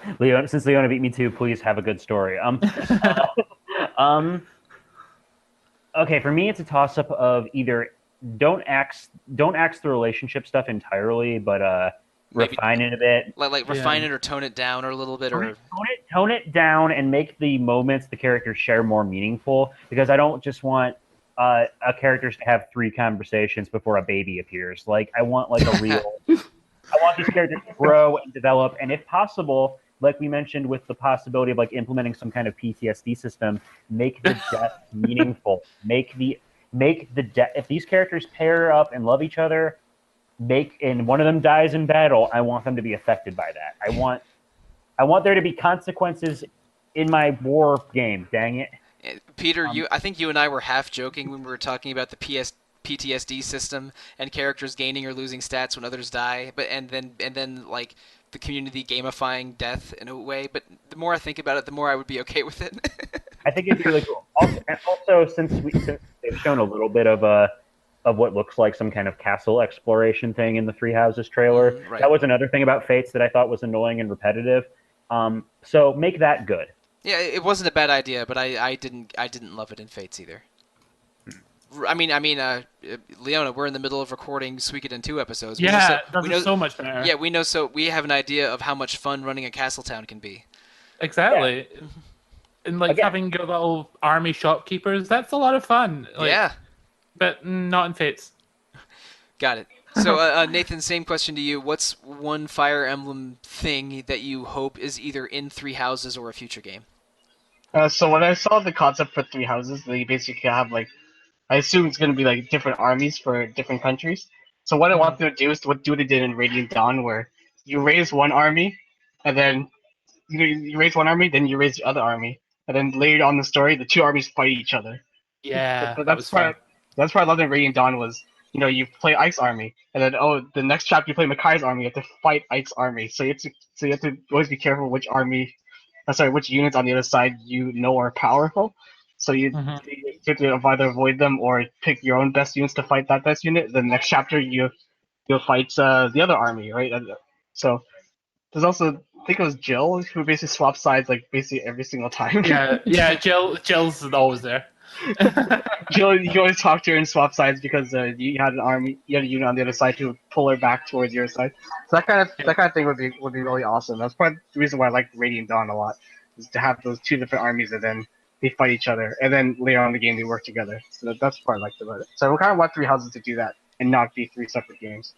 Leona beat me too, please have a good story. Um, okay, for me, it's a toss-up of either don't axe the relationship stuff entirely, but Maybe refine it a bit. like refine it or tone it down or a little bit or Tone it down and make the moments the characters share more meaningful. Because I don't just want characters to have 3 conversations before a baby appears. Like I want like a real. I want these characters to grow and develop, and if possible, like we mentioned, with the possibility of like implementing some kind of PTSD system, make the death meaningful. Make the death. If these characters pair up and love each other, and one of them dies in battle, I want them to be affected by that. I want there to be consequences in my war game. Dang it. Peter, I think you and I were half joking when we were talking about the PTSD system and characters gaining or losing stats when others die, but and then like the community gamifying death in a way. But the more I think about it, the more I would be okay with it. I think it'd be really cool. Also, since they've shown a little bit of what looks like some kind of castle exploration thing in the Three Houses trailer, Right. That was another thing about Fates that I thought was annoying and repetitive. So make that good. Yeah, it wasn't a bad idea, but I didn't love it in Fates either. I mean, Leona, we're in the middle of recording Suikoden 2 episodes. Yeah, we that's so much better. Yeah, we know. So we have an idea of how much fun running a castle town can be. Exactly. And like having your little army shopkeepers, that's a lot of fun. Like, Yeah. But not in Fates. Got it. So, Nathan, same question to you. What's one Fire Emblem thing that you hope is either in Three Houses or a future game? So when I saw the concept for Three Houses, they basically have like, I assume it's going to be like different armies for different countries. So what I want them to do is what they did in Radiant Dawn, where you raise one army, and then you raise one army, then you raise the other army, and then later on in the story, the 2 armies fight each other. Yeah, But that was fun. That's why I loved in Radiant Dawn was, you play Ike's army, and then the next chapter you play Makai's army, you have to fight Ike's army. So you have to always be careful which which units on the other side are powerful. So you have to either avoid them or pick your own best units to fight that best unit. The next chapter you'll fight the other army, right? So there's also, I think it was Jill who basically swaps sides like basically every single time. Yeah. Jill's always there. Jill, you can always talk to her and swap sides because you had a unit on the other side to pull her back towards your side. So that kind of thing would be really awesome. That's part of the reason why I like Radiant Dawn a lot, is to have those 2 different armies and then they fight each other, and then later on in the game they work together. So that's the part I liked about it. So we kind of want Three Houses to do that and not be 3 separate games.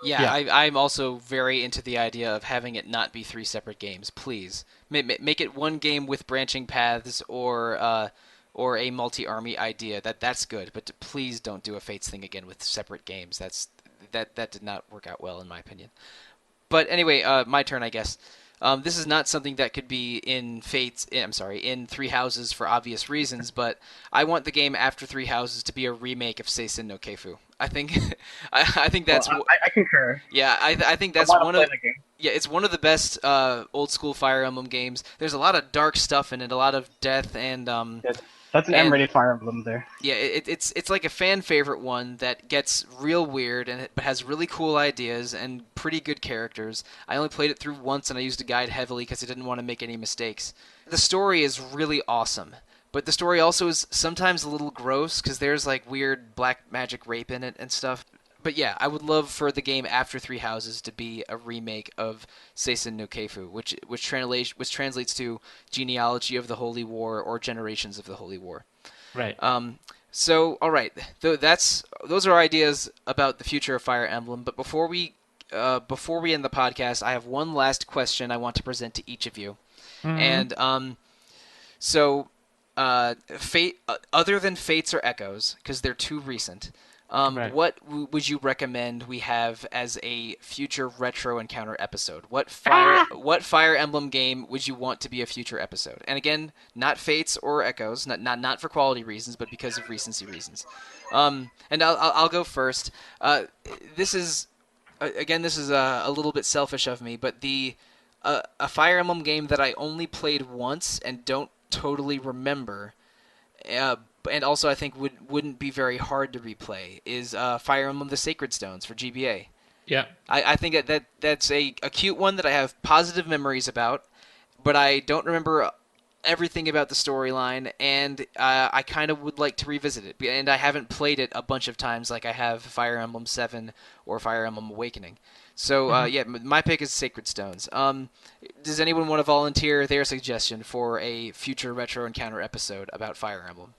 Yeah. I'm also very into the idea of having it not be 3 separate games. Please make it one game with branching paths, or or a multi-army idea, that's good. But please don't do a Fates thing again with separate games. That did not work out well in my opinion. But anyway, my turn, I guess. This is not something that could be in Fates. I'm sorry, in Three Houses for obvious reasons. But I want the game after Three Houses to be a remake of Seisen no Keifu. I think, I think that's. Well, I concur. Yeah, I think I that's want to one play of. the game. Yeah, it's one of the best old school Fire Emblem games. There's a lot of dark stuff in it, a lot of death and Yes. That's an and M-rated Fire Emblem there. yeah, it's like a fan favorite one that gets real weird but has really cool ideas and pretty good characters. I only played it through once and I used a guide heavily because I didn't want to make any mistakes. The story is really awesome, but the story also is sometimes a little gross because there's like weird black magic rape in it and stuff. But yeah, I would love for the game after Three Houses to be a remake of Seisen no Keifu, which translates to Genealogy of the Holy War or Generations of the Holy War. Right. So all right, those are ideas about the future of Fire Emblem. But before we end the podcast, I have one last question I want to present to each of you, and so Fate, other than Fates or Echoes, because they're too recent. Right. What would you recommend we have as a future retro encounter episode? What Fire Emblem game would you want to be a future episode? And again, not Fates or Echoes, not for quality reasons, but because of recency reasons. And I'll go first. This is a little bit selfish of me, but a Fire Emblem game that I only played once and don't totally remember. And also I think wouldn't be very hard to replay is Fire Emblem: The Sacred Stones for GBA. Yeah. I think that's a cute one that I have positive memories about, but I don't remember everything about the storyline, and I kind of would like to revisit it. And I haven't played it a bunch of times like I have Fire Emblem 7 or Fire Emblem Awakening. So yeah, my pick is Sacred Stones. Does anyone want to volunteer their suggestion for a future retro encounter episode about Fire Emblem?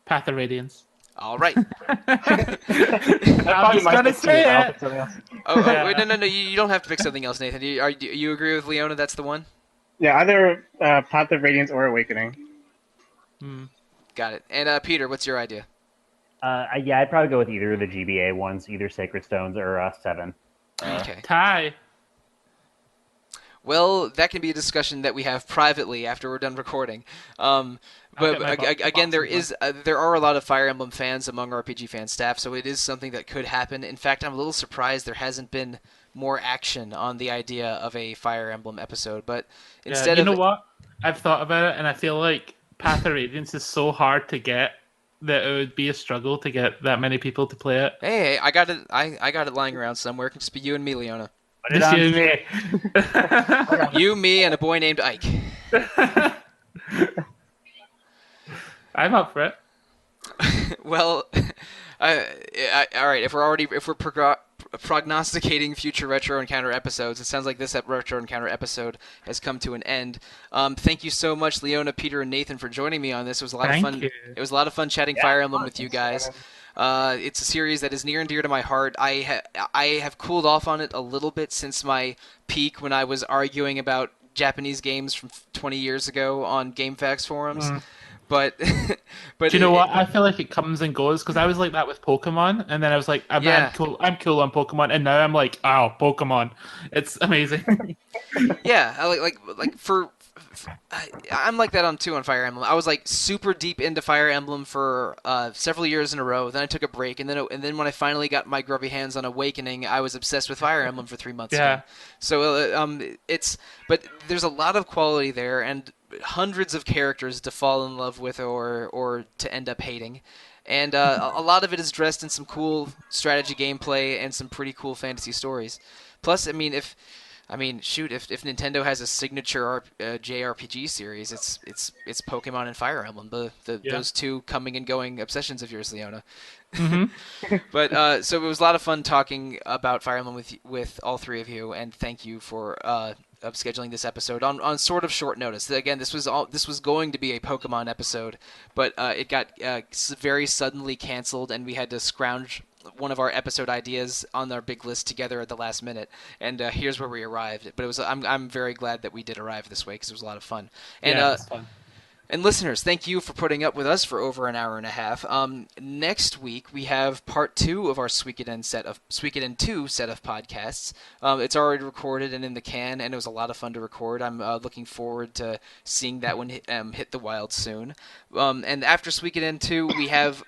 Path of Radiance. All right. I'm just gonna say it. Wait, no, you don't have to pick something else, Nathan. Do you agree with Leona? That's the one. Yeah, either Path of Radiance or Awakening. Got it. And Peter, what's your idea? Yeah, I'd probably go with either of the GBA ones, either Sacred Stones or 7. Okay. Tie. Well, that can be a discussion that we have privately after we're done recording. But again, there are a lot of Fire Emblem fans among RPG fan staff, so it is something that could happen. In fact, I'm a little surprised there hasn't been more action on the idea of a Fire Emblem episode. But instead you know what? I've thought about it, and I feel like Path of Radiance is so hard to get that it would be a struggle to get that many people to play it. Hey, I got it. I got it lying around somewhere. It can just be you and me, Leona. Just you and me. You, me, and a boy named Ike. I'm up for it. Well, all right. If we're prognosticating future retro encounter episodes, it sounds like this retro encounter episode has come to an end. Thank you so much, Leona, Peter, and Nathan, for joining me on this. It was a lot of fun. It was a lot of fun chatting Fire Emblem with you guys. It's a series that is near and dear to my heart. I have cooled off on it a little bit since my peak when I was arguing about Japanese games from 20 years ago on GameFAQs forums. But do you know what? I feel like it comes and goes because I was like that with Pokemon, and then I was like, I'm cool on Pokemon, and now I'm like, oh, Pokemon, it's amazing. Yeah, I'm like that on Fire Emblem. I was like super deep into Fire Emblem for several years in a row. Then I took a break, and then when I finally got my grubby hands on Awakening, I was obsessed with Fire Emblem for 3 months. Yeah. Again. So but there's a lot of quality there, and hundreds of characters to fall in love with or to end up hating. And a lot of it is dressed in some cool strategy gameplay and some pretty cool fantasy stories. Plus, if Nintendo has a signature JRPG series, it's Pokemon and Fire Emblem, those two coming and going obsessions of yours, Leona. But so it was a lot of fun talking about Fire Emblem with all three of you, and thank you for scheduling this episode on sort of short notice. Again, this was going to be a Pokemon episode, but it got very suddenly canceled, and we had to scrounge one of our episode ideas on our big list together at the last minute, and here's where we arrived. But I'm very glad that we did arrive this way because it was a lot of fun. And yeah, it was fun. And listeners, thank you for putting up with us for over an hour and a half. Next week we have part 2 of our Suikoden 2 set of podcasts. It's already recorded and in the can, and it was a lot of fun to record. I'm looking forward to seeing that one hit the wild soon. And after Suikoden 2, we have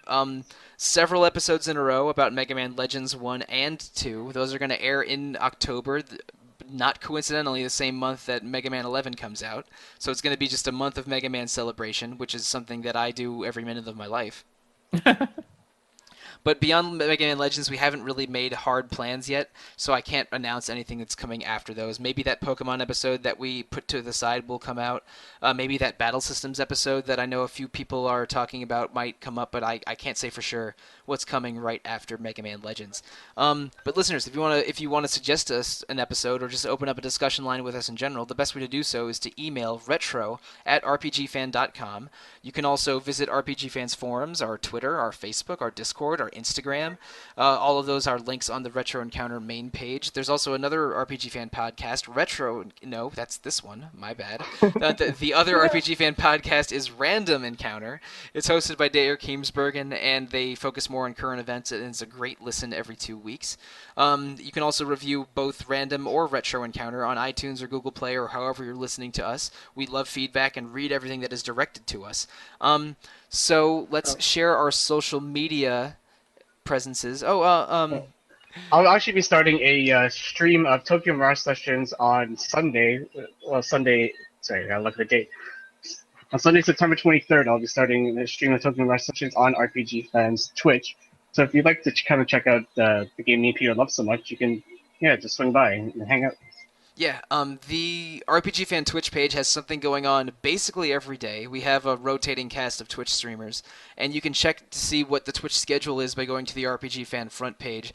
several episodes in a row about Mega Man Legends 1 and 2. Those are going to air in October. Not coincidentally the same month that Mega Man 11 comes out. So it's going to be just a month of Mega Man celebration, which is something that I do every minute of my life. But beyond Mega Man Legends, we haven't really made hard plans yet, so I can't announce anything that's coming after those. Maybe that Pokemon episode that we put to the side will come out. Maybe that Battle Systems episode that I know a few people are talking about might come up, but I can't say for sure what's coming right after Mega Man Legends. But listeners, if you want to suggest us an episode or just open up a discussion line with us in general, the best way to do so is to email retro@rpgfan.com. You can also visit RPG Fan's forums, our Twitter, our Facebook, our Discord, our Instagram. All of those are links on the Retro Encounter main page. There's also another RPG Fan podcast, No, that's this one. My bad. The other RPG Fan podcast is Random Encounter. It's hosted by Dayer Keemsbergen, and they focus more on current events, and it's a great listen every 2 weeks. You can also review both Random or Retro Encounter on iTunes or Google Play or however you're listening to us. We love feedback and read everything that is directed to us. So let's share our social media presences. I'll actually be starting a stream of Tokyo Mirage Sessions on Sunday. Sorry, I gotta look at the date. On Sunday, September 23rd, I'll be starting a stream of Tokyo Mirage Sessions on RPG Fans Twitch. So if you'd like to kind of check out the game me and Peter love so much, you can, just swing by and hang out. Yeah, the RPG Fan Twitch page has something going on basically every day. We have a rotating cast of Twitch streamers, and you can check to see what the Twitch schedule is by going to the RPG Fan front page.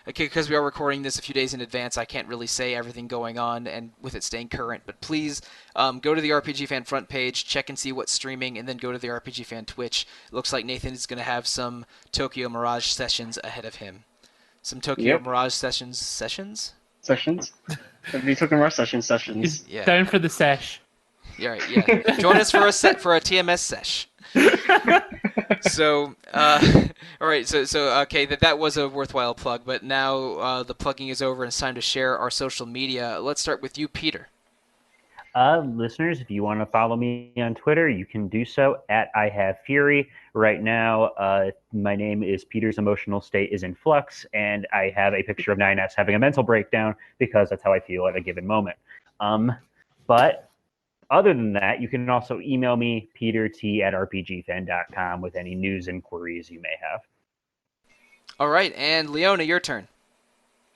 Because we are recording this a few days in advance, I can't really say everything going on and with it staying current, but please go to the RPG Fan front page, check and see what's streaming, and then go to the RPG Fan Twitch. It looks like Nathan is going to have some Tokyo Mirage sessions ahead of him. Some Tokyo Mirage sessions? Sessions? It'll be Tokyo Mirage sessions. Yeah. Down for the sesh. Yeah, right, yeah. Join us for a TMS sesh. So, all right. So okay, that was a worthwhile plug. But now the plugging is over, and it's time to share our social media. Let's start with you, Peter. Listeners, if you want to follow me on Twitter, you can do so at I Have Fury. Right now, my name is Peter's emotional state is in flux, and I have a picture of 9S having a mental breakdown because that's how I feel at a given moment. But other than that, you can also email me, petert@rpgfan.com, with any news inquiries you may have. All right, and Leona, your turn.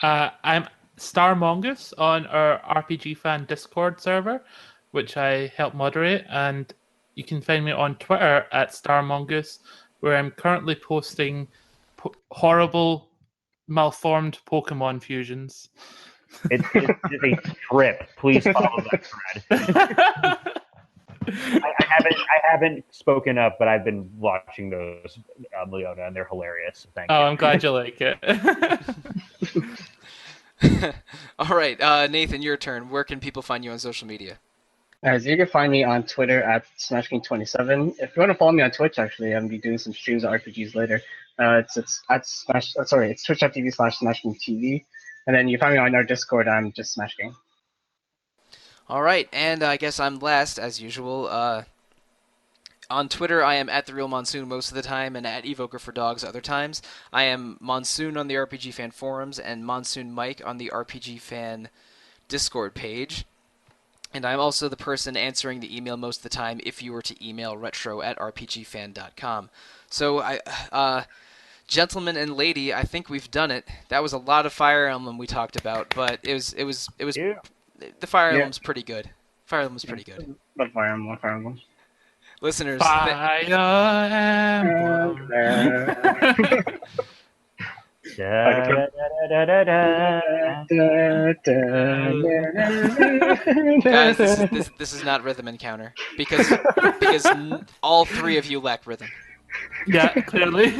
I'm Star Mongoose on our RPG Fan Discord server, which I help moderate, and you can find me on Twitter at Star Mongoose, where I'm currently posting horrible, malformed Pokemon fusions. It's a trip. Please follow that thread. I haven't spoken up, but I've been watching those, Leona, and they're hilarious. So thank you. I'm glad you like it. All right, Nathan, your turn. Where can people find you on social media? So you can find me on Twitter at SmashKing27. If you want to follow me on Twitch, actually, I'm gonna be doing some streams of RPGs later. It's twitch.tv/SmashKingTV, and then you find me on our Discord. I'm just SmashKing. All right, and I guess I'm last as usual. On Twitter, I am at The Real Monsoon most of the time, and at Evoker for Dogs other times. I am Monsoon on the RPG Fan forums, and Monsoon Mike on the RPG Fan Discord page. And I'm also the person answering the email most of the time if you were to email retro@rpgfan.com. So, gentlemen and lady, I think we've done it. That was a lot of Fire Emblem we talked about, but it was Yeah. the Fire Emblem's pretty good. Fire Emblem's pretty good. Love Fire Emblem. Listeners, Fire Emblem. guys, this is not Rhythm Encounter because all three of you lack rhythm. Yeah, clearly.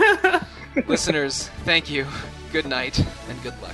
Listeners, thank you. Good night and good luck.